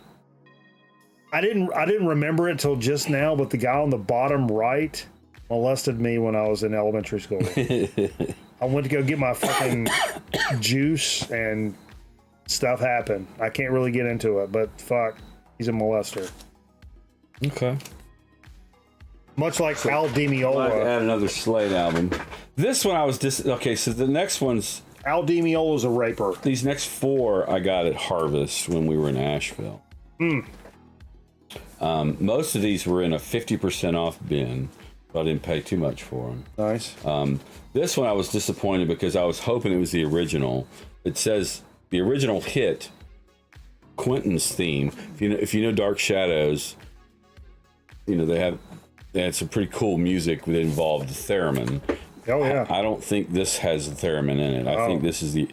I didn't remember it till just now, but the guy on the bottom right molested me when I was in elementary school. I went to go get my fucking juice and stuff happened. I can't really get into it, but fuck, he's a molester. Okay. Much like Al Di Meola. I add another Slade album. This one I was okay. So the next one's Al Di Meola's a raper. These next four I got at Harvest when we were in Asheville. Most of these were in a 50% off bin, but I didn't pay too much for them. Nice. This one I was disappointed because I was hoping it was the original. It says the original hit, Quentin's theme. If you know Dark Shadows, they had some pretty cool music that involved the theremin. Oh yeah. I don't think this has the theremin in it. I think this is the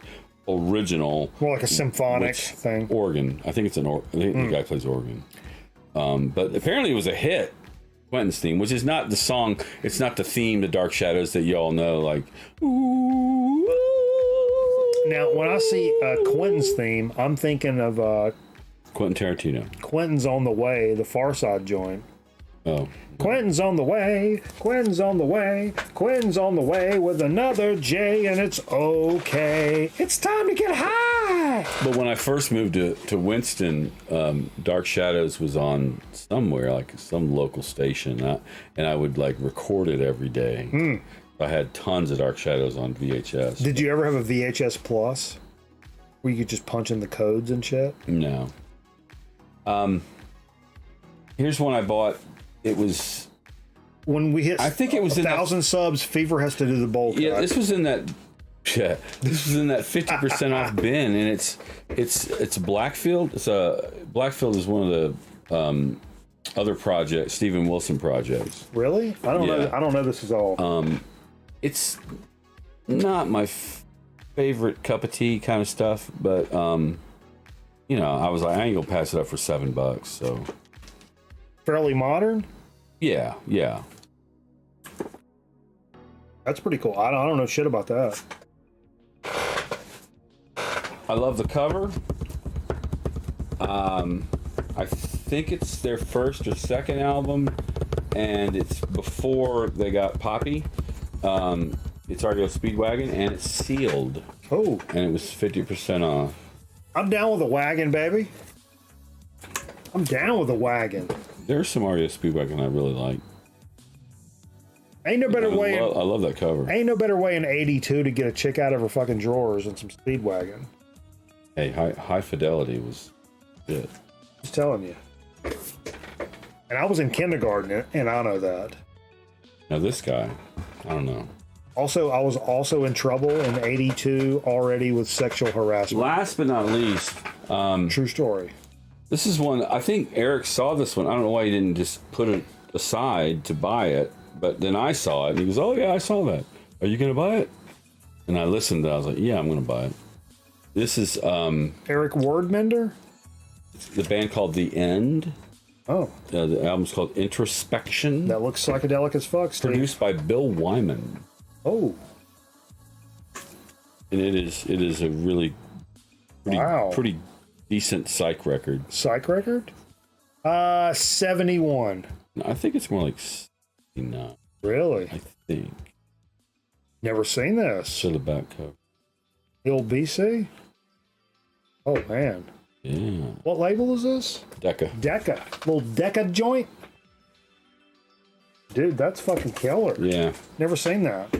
original. More like a symphonic thing. Organ. I think it's I think the guy plays organ. But apparently it was a hit. Quentin's theme, which is not the song, it's not the theme to Dark Shadows that y'all know, like. Ooh, now, when I see Quentin's theme, I'm thinking of Quentin Tarantino. Quentin's on the Way, the Far Side joint. Oh. Quentin's on the way, Quentin's on the way, Quentin's on the way with another J, and it's okay. It's time to get high. But when I first moved to Winston, Dark Shadows was on somewhere, like some local station, and I would like record it every day. I had tons of Dark Shadows on VHS. Did you ever have a VHS Plus where you could just punch in the codes and shit? No. Here's one I bought. It was when we hit. I think it was 1,000 subs. Fever has to do the bowl cut. Yeah, this was in that. Yeah, this was in that 50% off bin, and it's Blackfield. Blackfield is one of the other projects, Steven Wilson projects. Really? I don't know. I don't know this is all. It's not my favorite cup of tea kind of stuff, but I was like, I ain't gonna pass it up for $7. So fairly modern. Yeah. That's pretty cool. I don't know shit about that. I love the cover. I think it's their first or second album, and it's before they got Poppy. It's REO Speedwagon, and it's sealed. Oh. And it was 50% off. I'm down with a wagon, baby. I'm down with a wagon. There's some REO Speedwagon I really like. Ain't no better way. I love that cover. Ain't no better way in '82 to get a chick out of her fucking drawers than some Speedwagon. Hey, high Fidelity was good. Just telling you. And I was in kindergarten, and I know that. Now this guy, I don't know. Also, I was also in trouble in '82 already with sexual harassment. Last but not least, true story. This is one, I think Eric saw this one. I don't know why he didn't just put it aside to buy it, but then I saw it and he goes, oh yeah, I saw that. Are you going to buy it? And I listened and I was like, yeah, I'm going to buy it. This is Eric Wardmender? It's the band called The End. Oh, The album's called Introspection. that looks psychedelic as fuck, Steve. Produced by Bill Wyman. Oh, And it is a really pretty decent psych record. Psych record? 71. I think it's more like 69. Really? I think. Never seen this. So the back cover. Ill BC? Oh, man. Yeah. What label is this? Decca. Decca. Little Decca joint? Dude, that's fucking killer. Yeah. Never seen that.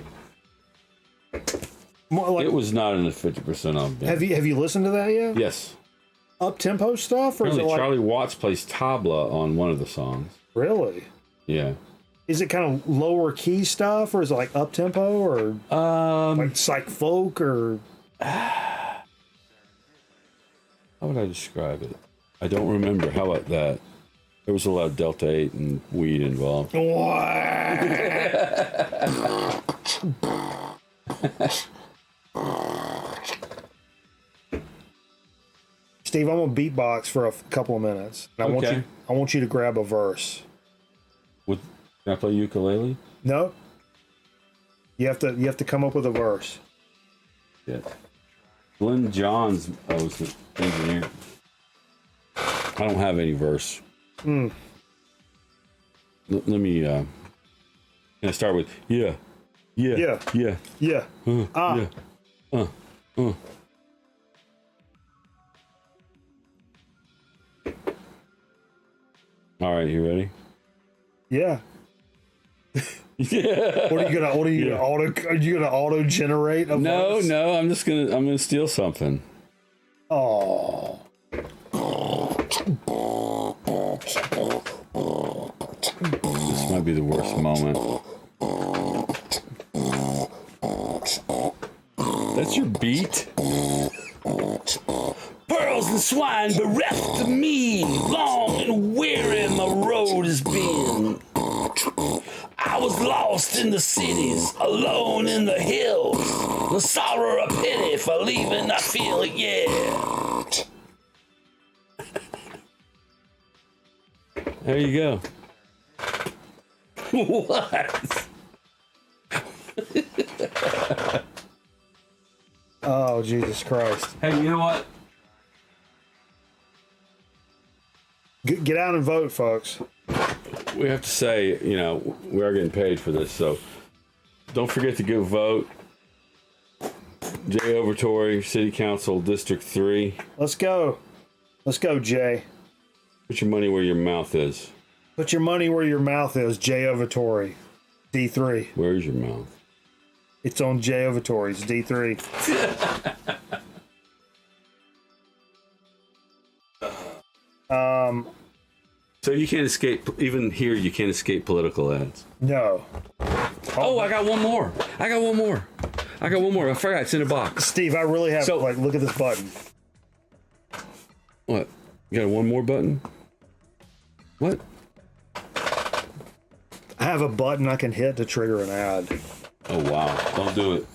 More like, It was not in the 50% off band. have you listened to that yet? Yes. Up-tempo stuff? Or is it Apparently like... Charlie Watts plays tabla on one of the songs. Really? Yeah. Is it kind of lower key stuff, or is it like up-tempo, or like psych folk, or... How would I describe it? I don't remember. How about that? There was a lot of Delta 8 and weed involved. Steve, I'm gonna beatbox for a couple of minutes. And I want you to grab a verse. Can I play ukulele? No. You have to come up with a verse. Yeah. Glenn Johns was the engineer. I don't have any verse. Let me. Can I start with yeah. Yeah. All right, you ready? Yeah. Yeah. What are you gonna auto generate a No, verse? no. I'm gonna steal something. Oh. This might be the worst moment. That's your beat? Pearls and swine bereft of me. Long and weary my road has been. I was lost in the cities, alone in the hills. The sorrow of pity for leaving I feel, yeah. There you go. What? Oh, Jesus Christ. Hey, you know what? Get out and vote, folks. We have to say, we are getting paid for this, so don't forget to go vote. Jay Overtory, City Council, District 3. Let's go. Let's go, Jay. Put your money where your mouth is. Put your money where your mouth is, Jay Overtory. D3. Where's your mouth? It's on Jay Overtory's D3. So you can't escape, even here, you can't escape political ads. No. Oh, I got one more. I forgot, it's in a box. Steve, I really have, look at this button. What? You got one more button? What? I have a button I can hit to trigger an ad. Oh, wow. Don't do it.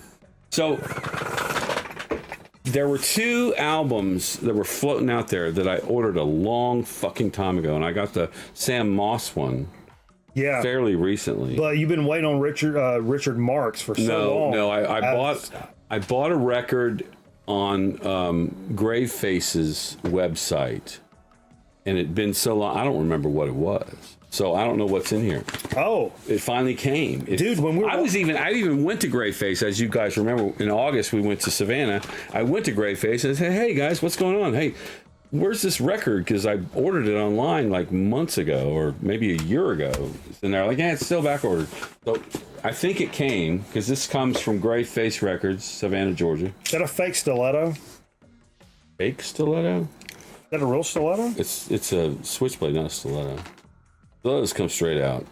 So, there were two albums that were floating out there that I ordered a long fucking time ago, and I got the Sam Moss one fairly recently. But you've been waiting on Richard Marx for so long. No, I bought a record on Graveface's website, and it'd been so long, I don't remember what it was. So I don't know what's in here. Oh, it finally came, dude. When I even went to Graveface, as you guys remember. In August, we went to Savannah. I went to Graveface and said, "Hey guys, what's going on? Hey, where's this record? Because I ordered it online like months ago, or maybe a year ago." And they're like, "Yeah, it's still back ordered." So I think it came because this comes from Graveface Records, Savannah, Georgia. Is that a fake stiletto? Fake stiletto? Is that a real stiletto? It's a switchblade, not a stiletto. Stilettos come straight out.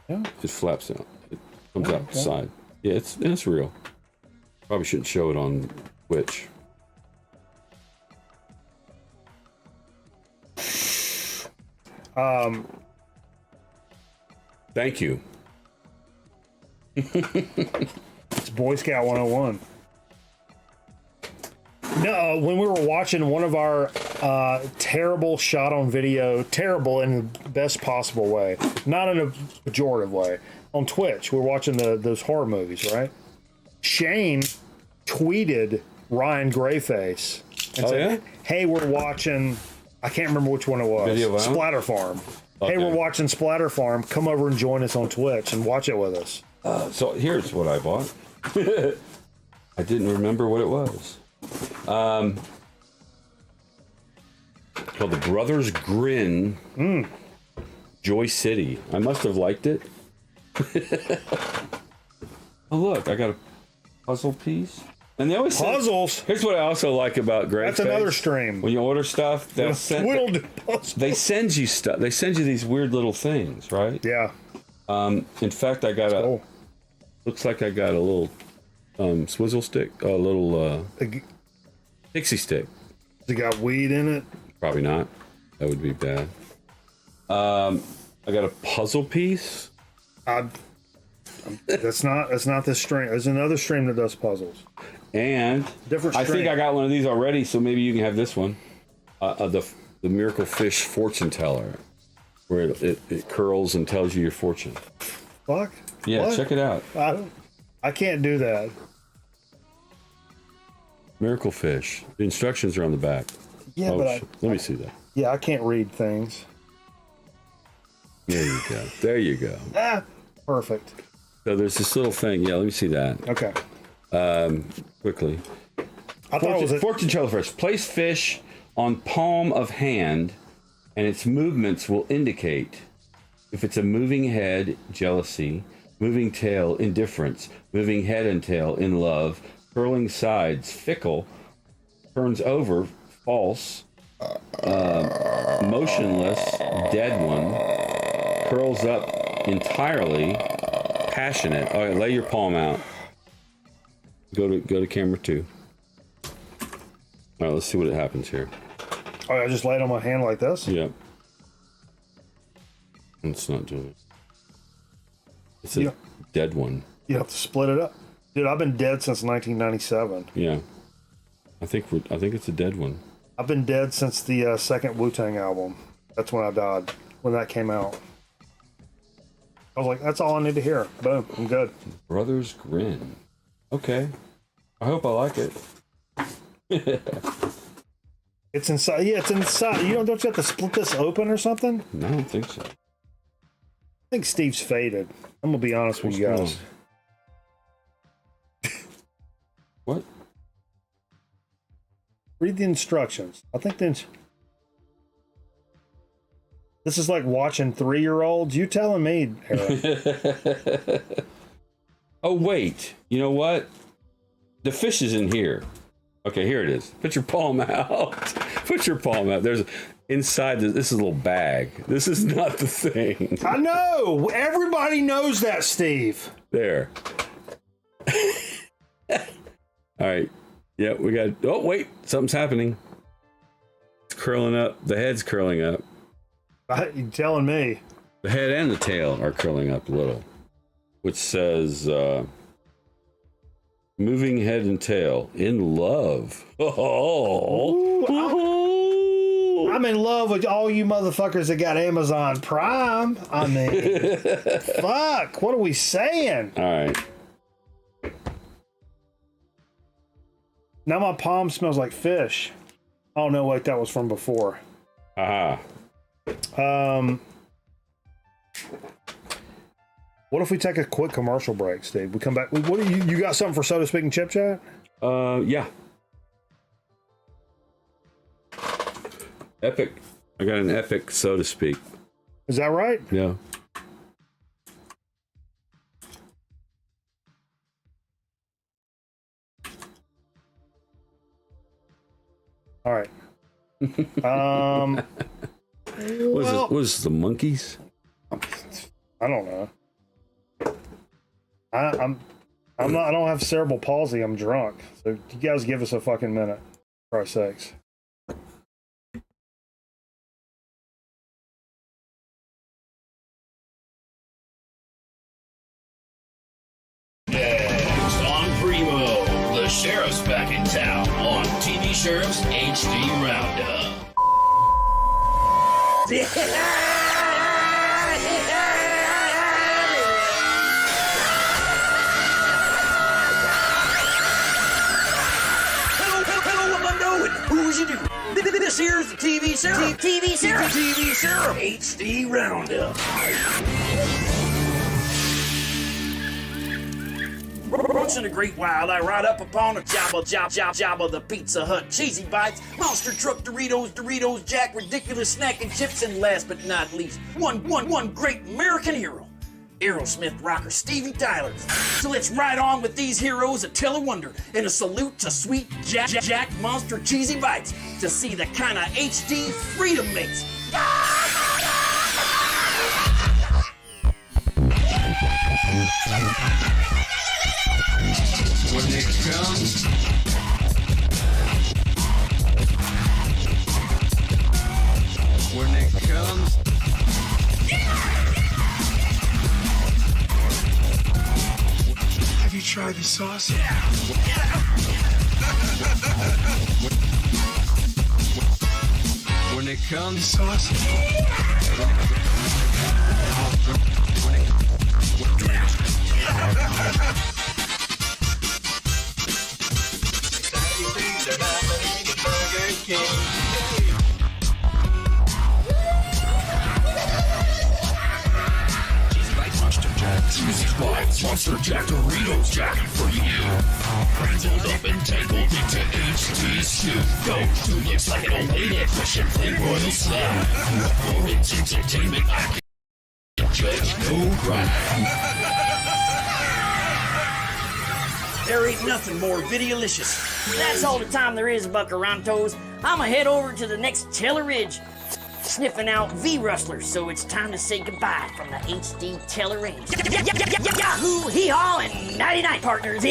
Yeah. It flaps out. It comes out the side. Yeah, it's real. Probably shouldn't show it on Twitch. Thank you. It's Boy Scout 101. No, when we were watching one of our terrible shot on video, terrible in the best possible way, not in a pejorative way, on Twitch, we're watching those horror movies, right? Shane tweeted Ryan Grayface and said, hey, we're watching, I can't remember which one it was. Video violence? Splatter Farm. Okay. Hey, we're watching Splatter Farm. Come over and join us on Twitch and watch it with us. So here's what I bought. I didn't remember what it was. Called the Brothers Grin Joy City. I must have liked it. Oh, look, I got a puzzle piece. And they always Puzzles? Here's what I also like about Grey That's another stream. When you order stuff, they send you stuff. They send you these weird little things, right? Yeah. In fact, I got Cool. looks like I got a little swizzle stick, a little pixie stick. Has it got weed in it? Probably not. That would be bad. I got a puzzle piece. That's not this stream. There's another stream that does puzzles. And Different I think stream. I got one of these already, so maybe you can have this one. The Miracle Fish Fortune Teller, where it curls and tells you your fortune. Fuck. Yeah, What? check it out. I can't do that. Miracle Fish. The instructions are on the back. Yeah, but let me see that. I can't read things. There you go. There you go. Perfect. So there's this little thing. Yeah, let me see that. Okay. Quickly. I thought it was Fortune teller fish. Place fish on palm of hand, and its movements will indicate if it's a moving head, jealousy, moving tail, indifference, moving head and tail, in love, curling sides, fickle, turns over, false, motionless, dead one, curls up entirely, passionate. All right, lay your palm out. Go to camera 2. All right, let's see what happens here. Oh, I just laid on my hand like this? Yeah. It's not doing it. It's a dead one. You have to split it up. Dude, I've been dead since 1997. Yeah. I think it's a dead one. I've been dead since the second Wu-Tang album. That's when I died, when that came out. I was like, that's all I need to hear. Boom, I'm good. Brothers Grin. Okay. I hope I like it. It's inside. Yeah, it's inside. Don't you have to split this open or something? No, I don't think so. I think Steve's faded. I'm going to be honest with you guys. What? Read the instructions. I think this is like watching 3-year-olds. You telling me, Eric? Oh, wait. You know what? The fish is in here. Okay, here it is. Put your palm out. Put your palm out. There's inside this is a little bag. This is not the thing. I know. Everybody knows that, Steve. There. All right. Yeah, we got. Oh, wait. Something's happening. It's curling up. The head's curling up. You telling me? The head and the tail are curling up a little, which says moving head and tail in love. Oh. Ooh, I'm in love with all you motherfuckers that got Amazon Prime. I mean, fuck. What are we saying? All right. Now my palm smells like fish. Oh no, wait, that was from before. Aha. What if we take a quick commercial break, Steve? We come back. What do you got something for So to Speak and Chip Chat? Yeah. Epic. I got an epic, so to speak. Is that right? Yeah. All right. What is this, the monkeys? I don't know. I'm not. I don't have cerebral palsy. I'm drunk. So you guys give us a fucking minute. For Christ's sakes. Next on Primo, the sheriff's back in town on TV Hello, what am I doing? Who's you do? This here's the TV serum. TV serum. TV serum. HD Roundup. Once in a great while, I ride up upon a job of the Pizza Hut Cheesy Bites, Monster Truck Doritos, Jack, ridiculous snack and chips, and last but not least, one great American hero, Aerosmith rocker Stevie Tyler. So let's ride on with these heroes of Tell a Wonder, and a salute to sweet Jack Monster Cheesy Bites to see the kind of HD freedom makes. When it comes, have you tried the sauce? When it comes, sauce. Monster Jack, Doritos Jack for you. Wrangled up and tangled into HD stew. Go to looks like an old fish and play royal slab. For its entertainment, I can judge no crime. There ain't nothing more videolicious. That's all the time there is, Buckarantos. I'ma head over to the next Taylor Ridge, sniffing out V-rustlers, so it's time to say goodbye from the HD Taylor Range. Yahoo, hee-haw, and nighty-night, partners.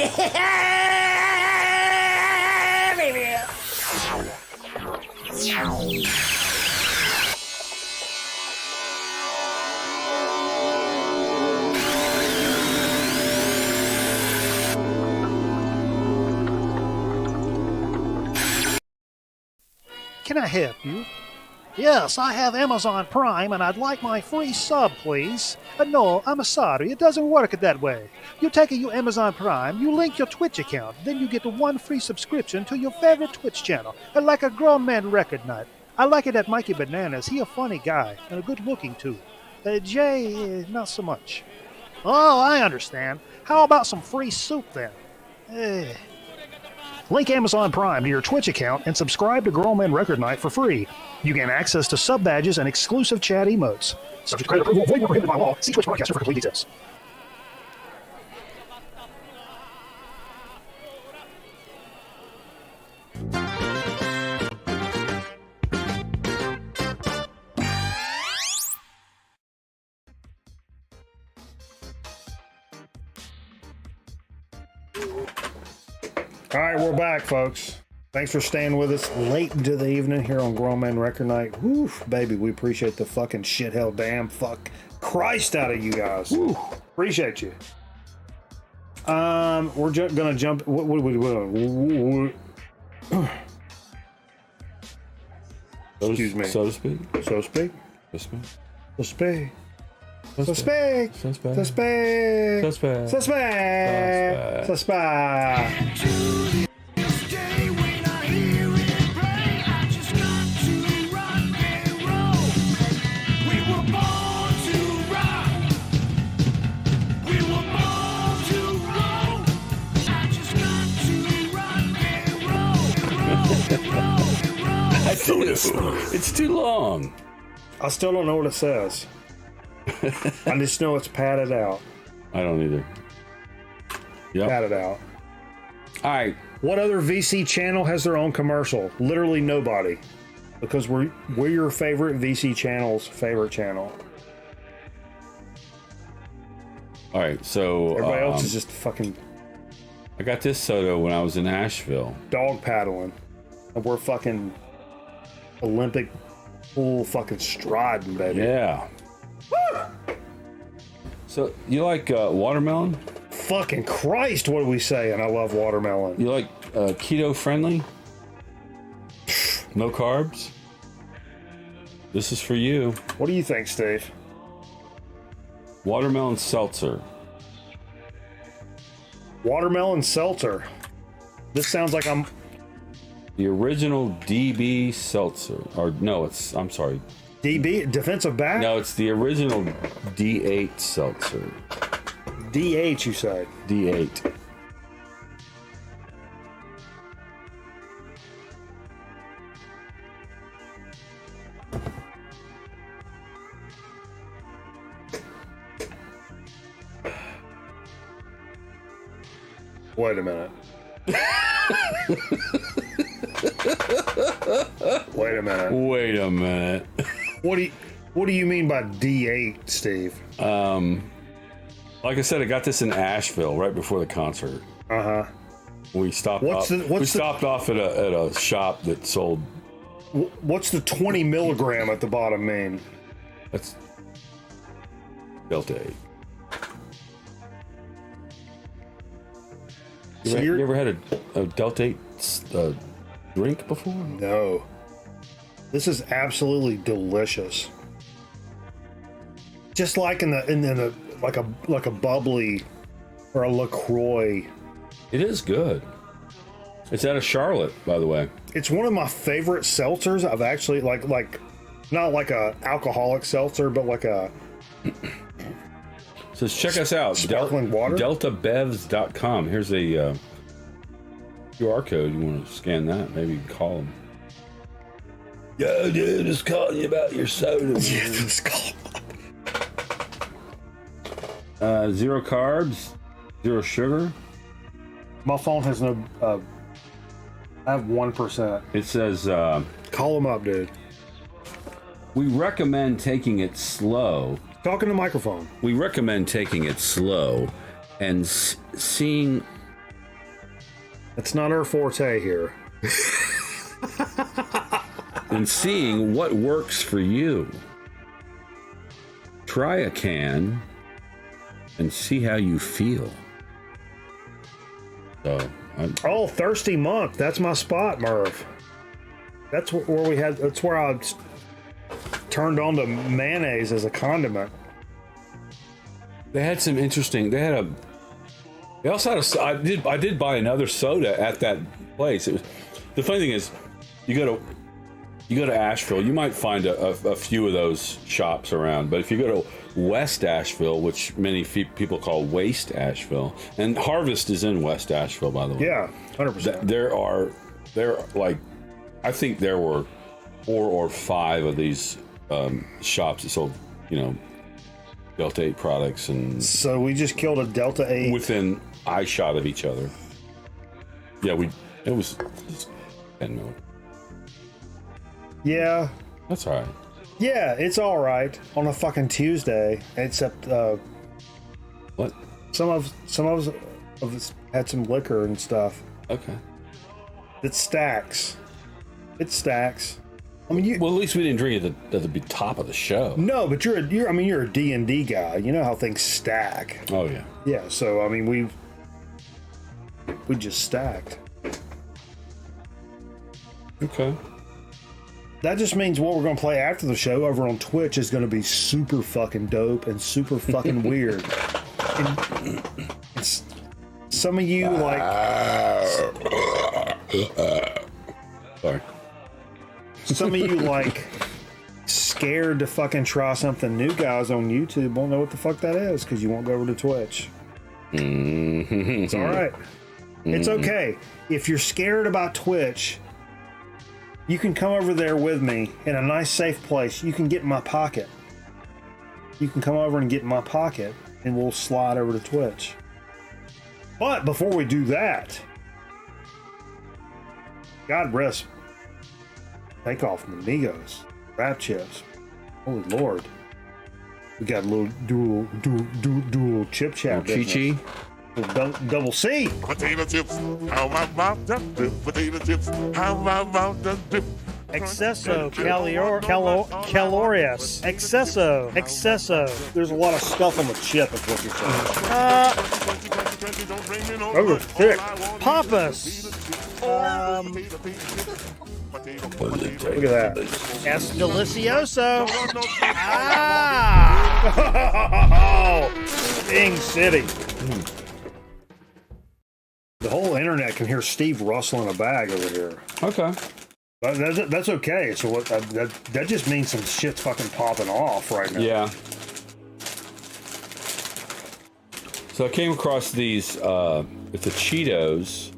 Can I help you? Yes, I have Amazon Prime and I'd like my free sub, please. No, I'm sorry, it doesn't work that way. You take your Amazon Prime, you link your Twitch account, then you get one free subscription to your favorite Twitch channel, like a grown man record night. I like it at Mikey Bananas. He a funny guy and a good looking too. Jay, not so much. Oh, I understand. How about some free soup then? Link Amazon Prime to your Twitch account and subscribe to Grown Men Record Night for free. You gain access to sub badges and exclusive chat emotes. Subject to credit approval, void where prohibited by law. See Twitch Broadcaster for complete details. All right, we're back, folks. Thanks for staying with us late into the evening here on Grown Man Record Night. Woo, baby, we appreciate the fucking shit hell damn fuck Christ out of you guys. Woo, appreciate you. We're gonna jump. What are we doing? Excuse me. So to speak. So to speak. Suspect. Suspect. Suspect. Suspect. Suspect. Suspect. Suspect. Suspect. I think it's too long. I still don't know what it says. I just know it's padded out. I don't either. Yep. Padded out. All right. What other VC channel has their own commercial? Literally nobody. Because we're your favorite VC channel's favorite channel. All right, so everybody else is just fucking. I got this soda when I was in Asheville. Dog paddling, and we're fucking Olympic pool fucking striding, baby. Yeah. Woo! So you like watermelon? Fucking Christ, what are we saying? I love watermelon. You like keto friendly? No carbs? This is for you. What do you think, Steve? Watermelon seltzer. Watermelon seltzer. This sounds like I'm... The original DB seltzer. Or no, I'm sorry. DB? Defensive back? No, it's the original D8 seltzer. DH, you say? D8. Wait a minute. Wait a minute. Wait a minute. What do you mean by D8, Steve? Like I said, I got this in Asheville right before the concert. Uh-huh. We stopped off at a shop that sold. What's the 20 milligram at the bottom mean? That's Delta 8. You ever had a Delta 8 drink before? No. This is absolutely delicious. Just like in the like a bubbly or a LaCroix. It is good. It's out of Charlotte, by the way. It's one of my favorite seltzers. I've actually like not like a alcoholic seltzer, but like a... So check us out. Sparkling water? DeltaBevs.com. Here's a QR code. You want to scan that? Maybe you can call them. Yo, dude, just calling you about your soda. Just call. Zero carbs, zero sugar. My phone has no... I have 1%. It says... Call them up, dude. We recommend taking it slow. Talking to microphone. We recommend taking it slow and seeing... It's not our forte here. And seeing what works for you. Try a can and see how you feel. So... Oh, Thirsty Monk. That's my spot, Merv. That's where we had... That's where I turned on to mayonnaise as a condiment. They had some interesting... They also had a... I did buy another soda at that place. The funny thing is, you go to Asheville, you might find a few of those shops around, but if you go to West Asheville, which many people call Waste Asheville, and Harvest is in West Asheville, by the way. Yeah, 100%. I think there were 4 or 5 of these shops that sold, Delta 8 products, and so we just killed a Delta 8 within eye shot of each other. Yeah, it was 10 minutes. Yeah. That's all right. Yeah, it's all right on a fucking Tuesday, except what? Some of us had some liquor and stuff. Okay. It stacks. It stacks. I mean, well, at least we didn't drink it at the top of the show. No, but you're a D&D guy. You know how things stack. Oh yeah. Yeah. So I mean, we just stacked. Okay. That just means what we're going to play after the show over on Twitch is going to be super fucking dope and super fucking weird. And some of you like... Sorry. Some of you like scared to fucking try something new, guys, on YouTube won't know what the fuck that is because you won't go over to Twitch. It's all right. It's okay. If you're scared about Twitch... You can come over there with me in a nice, safe place. You can get in my pocket. You can come over and get in my pocket, and we'll slide over to Twitch. But before we do that, God rest Takeoff from Amigos, Rap Chips. Holy Lord. We got a little dual chip chat. Chi-Chi. Double C. Potato chips, how about that dip? Potato chips, how about that dip? Excesso calorious. Excesso. There's a lot of stuff on the chip, is what you're saying. Those are thick. Papas. Look at that. Es delicioso. Bing City. The whole internet can hear Steve rustling a bag over here. Okay. But that's okay. So what, that just means some shit's fucking popping off right now. Yeah. So I came across these, it's the Cheetos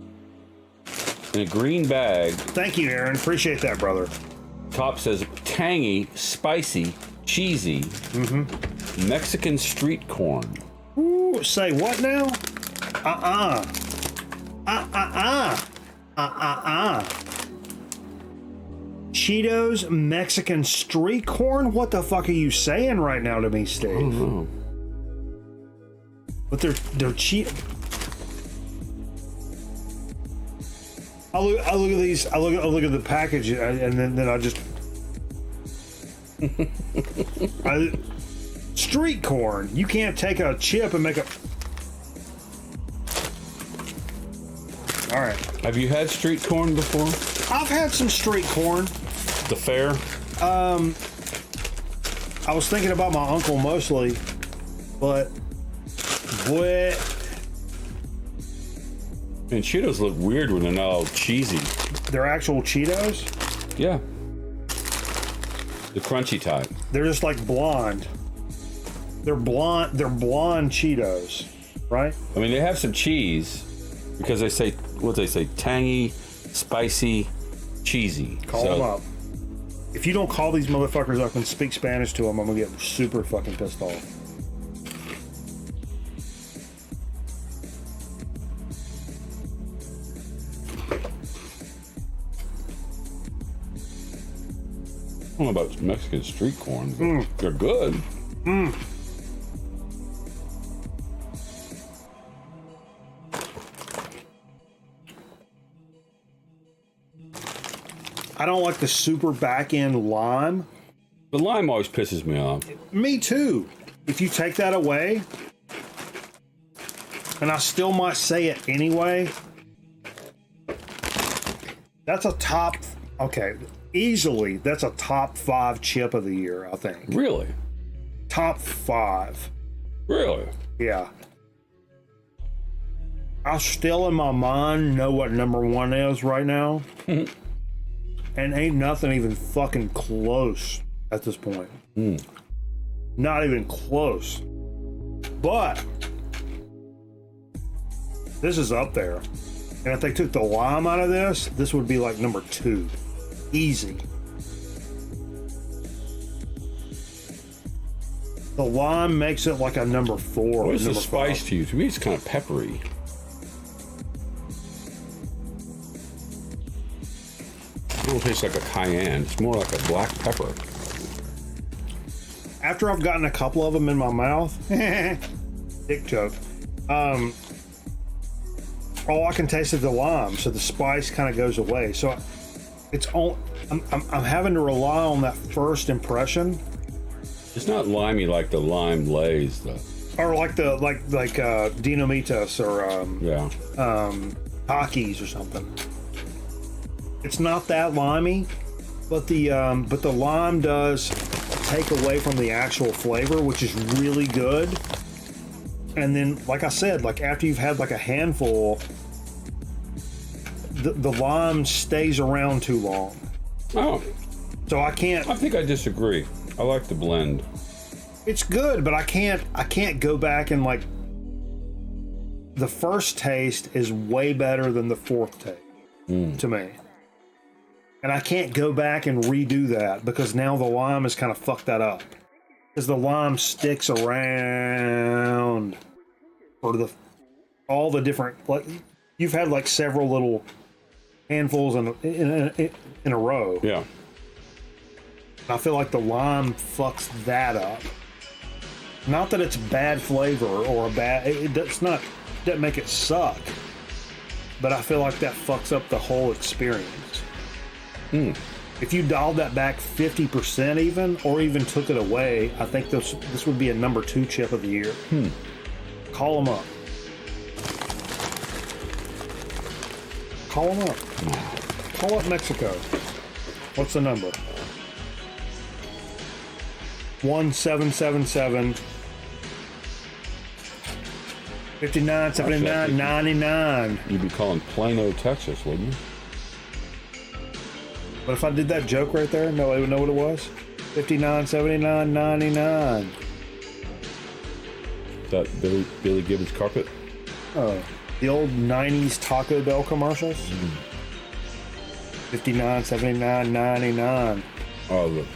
in a green bag. Thank you, Aaron. Appreciate that, brother. Top says tangy, spicy, cheesy, Mexican street corn. Ooh, say what now? Cheetos, Mexican street corn? What the fuck are you saying right now to me, Steve? I don't know. But they're cheap. I look at these. I look at the package, and then I just street corn. You can't take a chip and make a. All right. Have you had street corn before? I've had some street corn. The fair? I was thinking about my uncle mostly, but what? And Cheetos look weird when they're not all cheesy. They're actual Cheetos? Yeah. The crunchy type. They're just like blonde. They're blonde Cheetos, right? I mean, they have some cheese because they say, what they say, tangy, spicy, cheesy. Call them up. If you don't call these motherfuckers up and speak Spanish to them, I'm gonna get super fucking pissed off. I don't know about Mexican street corn, but they're good. I don't like the super back end lime. The lime always pisses me off. Me too. If you take that away, and I still might say it anyway, that's a top, okay, easily, that's a top 5 chip of the year, I think. Really? Top 5. Really? Yeah. I still in my mind know what number 1 is right now. And ain't nothing even fucking close at this point. Not even close. But this is up there. And if they took the lime out of this, this would be like number 2. Easy. The lime makes it like a number 4. What is the number spice 5. to you? To me, it's kind of peppery. It don't taste like a cayenne. It's more like a black pepper. After I've gotten a couple of them in my mouth, dick joke, all I can taste is the lime, so the spice kind of goes away. So it's all I'm having to rely on that first impression. It's not limey like the lime lays, though. Or like the Dinamitas or Takis or something. It's not that limey, but the lime does take away from the actual flavor, which is really good. And then, like I said, like after you've had like a handful, the lime stays around too long. Oh. So I can't. I think I disagree. I like the blend. It's good, but I can't go back and like. The first taste is way better than the fourth taste to me. And I can't go back and redo that because now the lime has kind of fucked that up. Because the lime sticks around for all the different, like you've had like several little handfuls in a row. Yeah. I feel like the lime fucks that up. Not that it's bad flavor or doesn't make it suck. But I feel like that fucks up the whole experience. If you dialed that back 50% even, or even took it away, I think this would be a number 2 chip of the year. Call them up. Call them up. Call up Mexico. What's the number? 1777 5979 99. You'd be calling Plano, Texas, wouldn't you? But if I did that joke right there, nobody would know what it was. 5979 99. Is that Billy Gibbons carpet? Oh, the old 90s Taco Bell commercials. 5979 99. Oh, look.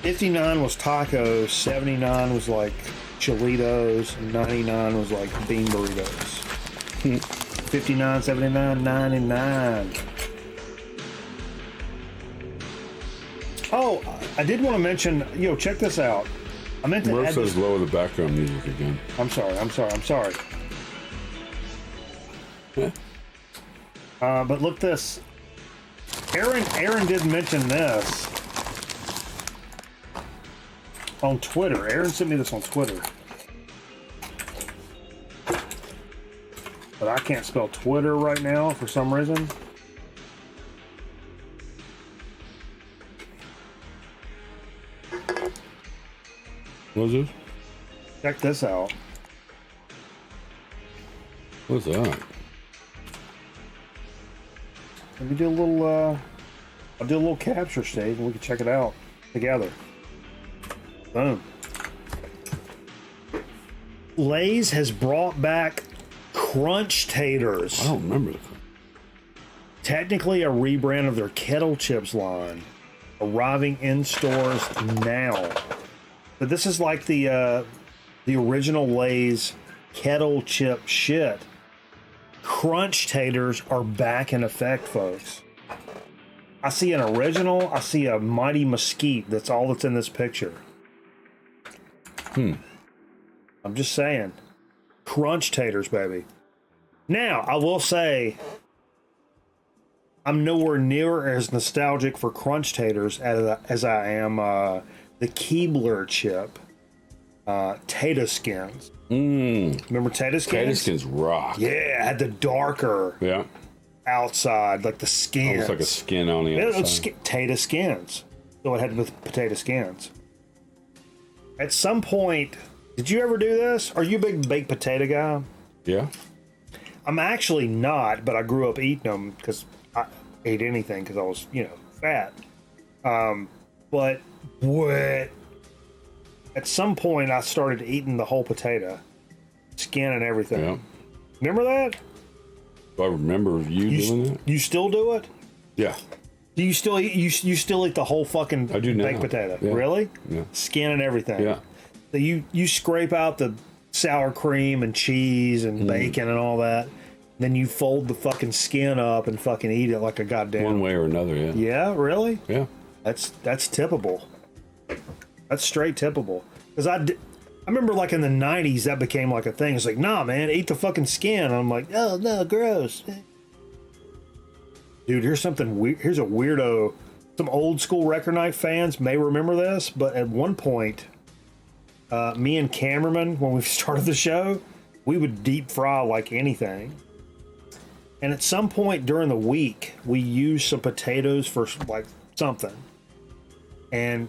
59 was tacos, 79 was like Cholitos, and 99 was like bean burritos. 59, 79, 99. Oh, I did want to mention, check this out. I meant to Merv add says this. lower the background music again. I'm sorry. But look this. Aaron did mention this on Twitter. Aaron sent me this on Twitter. But I can't spell Twitter right now for some reason. What is this? Check this out. What's that? Let me do a little, I'll do a little capture stage and we can check it out together. Boom. Lay's has brought back Crunch Taters. I don't remember the Technically a rebrand of their Kettle Chips line, arriving in stores now. But this is like the original Lay's Kettle Chip shit. Crunch Taters are back in effect, folks. I see an original. I see a Mighty Mesquite. That's all that's in this picture. I'm just saying. Crunch Taters, baby. Now, I will say, I'm nowhere near as nostalgic for Crunch Taters as I am the Keebler chip. Tater Skins. Remember Tater Skins? Tater Skins rock. Yeah, it had the darker outside, like the skins. Almost like a skin on the outside. Tater Skins. So it had with potato skins. At some point, did you ever do this? Are you a big baked potato guy? Yeah. I'm actually not, but I grew up eating them because I ate anything because I was, fat. But what? At some point, I started eating the whole potato, skin and everything. Yeah. Remember that? Do I remember you doing that? You still do it? Yeah. Do you still eat? You still eat the whole fucking I do now. baked potato? Yeah. Really? Yeah. Skin and everything. Yeah. So you scrape out the sour cream and cheese and bacon and all that. Then you fold the fucking skin up and fucking eat it like a goddamn. One way or another, yeah. Yeah, really? Yeah. That's tippable. That's straight tippable. Because I remember like in the 90s that became like a thing. It's like, nah, man, eat the fucking skin. And I'm like, oh, no, gross. Dude, here's something weird. Here's a weirdo. Some old school Record Night fans may remember this, but at one point, me and Cameraman, when we started the show, we would deep fry like anything. And at some point during the week, we used some potatoes for like something. And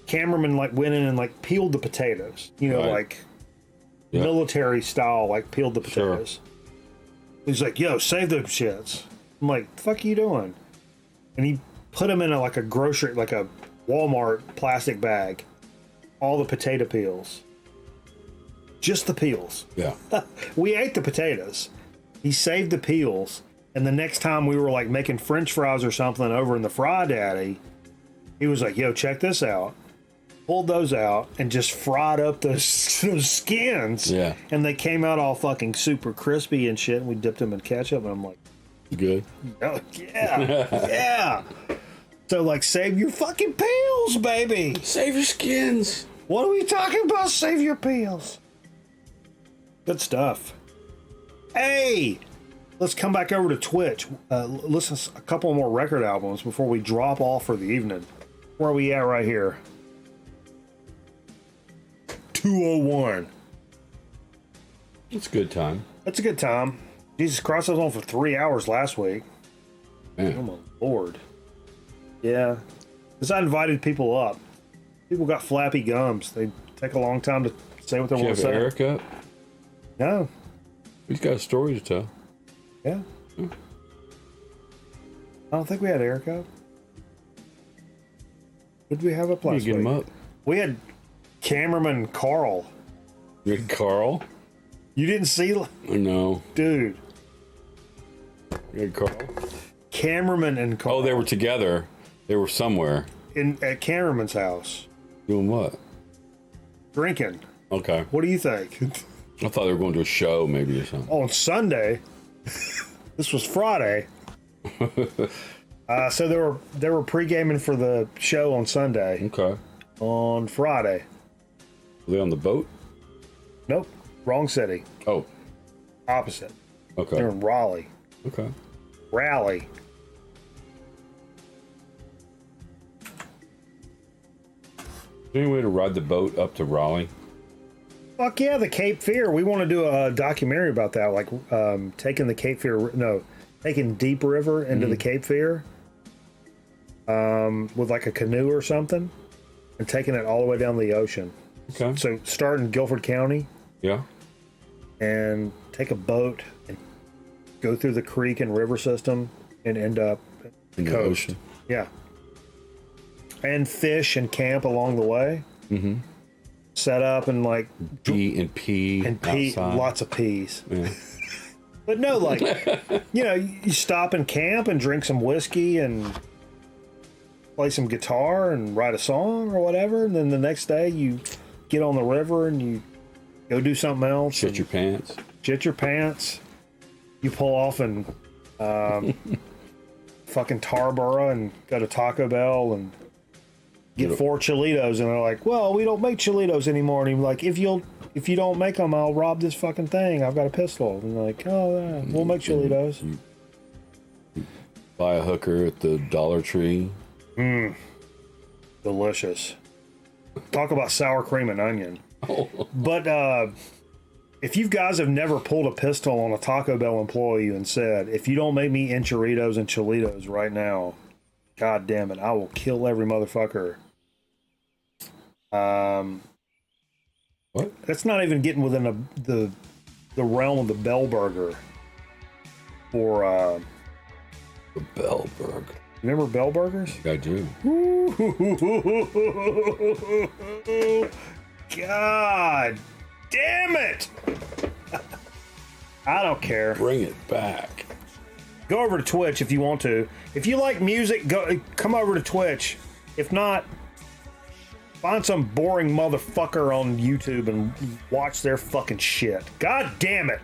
Cameraman like went in and like peeled the potatoes, Right. like military style, like peeled the potatoes. He's like, yo, save those shits. I'm like, the fuck are you doing? And he put them in like a grocery, like a Walmart plastic bag. All the potato peels. Just the peels. Yeah. We ate the potatoes. He saved the peels. And the next time we were like making French fries or something over in the Fry Daddy, he was like, yo, check this out. Pulled those out and just fried up those skins. Yeah. And they came out all fucking super crispy and shit. And we dipped them in ketchup. And I'm like, Good. oh, yeah. Yeah. So, like, save your fucking peels, baby. Save your skins. What are we talking about? Save your peels. Good stuff. Hey, let's come back over to Twitch. Listen to a couple more record albums before we drop off for the evening. Where are we at right here? 201. It's a good time. That's a good time. Jesus Christ, I was on for 3 hours last week. Oh my lord. Yeah. Because I invited people up. People got flappy gums. They take a long time to say what they want to say. Eric up? No. He's got a story to tell. Yeah. I don't think we had Eric up. Who did we have up last You get week? him up. We had cameraman Carl. You had Carl? You didn't see? No. Dude. You had Carl? Cameraman and Carl. Oh, they were together. They were somewhere. At cameraman's house. Doing what? Drinking. Okay. What do you think? I thought they were going to a show maybe or something. On Sunday. This was Friday. So they were pre-gaming for the show on Sunday. Okay. On Friday. Were they on the boat? Nope. Wrong city. Oh. Opposite. Okay. They're in Raleigh. Okay. Raleigh. Is there any way to ride the boat up to Raleigh? Fuck yeah, the Cape Fear. We want to do a documentary about that, like taking the Cape Fear. No, taking Deep River into the Cape Fear, with like a canoe or something, and taking it all the way down the ocean. Okay. So start in Guilford County. Yeah. And take a boat and go through the creek and river system and end up In the coast. ocean. Yeah. And fish and camp along the way. Mm-hmm. Set up and like Pee outside. Lots of peas. Yeah. But no, like you stop and camp and drink some whiskey and play some guitar and write a song or whatever, and then the next day you get on the river and you go do something else. Shit your pants. Shit your pants. You pull off and fucking Tarboro and go to Taco Bell and get 4 Cholitos, and they're like, well, we don't make Cholitos anymore. And he's like, if you don't make them, I'll rob this fucking thing. I've got a pistol. And they're like, oh, yeah, we'll make Cholitos. You buy a hooker at the Dollar Tree. Delicious. Talk about sour cream and onion. Oh. But if you guys have never pulled a pistol on a Taco Bell employee and said, if you don't make me enchiladas and Cholitos right now, God damn it, I will kill every motherfucker. What? That's not even getting within the realm of the Bell Burger. Or The Bell Burger. remember Bell Burgers? I do. God damn it! I don't care. Bring it back. Go over to Twitch if you want to. If you like music, come over to Twitch. If not, find some boring motherfucker on YouTube and watch their fucking shit. God damn it!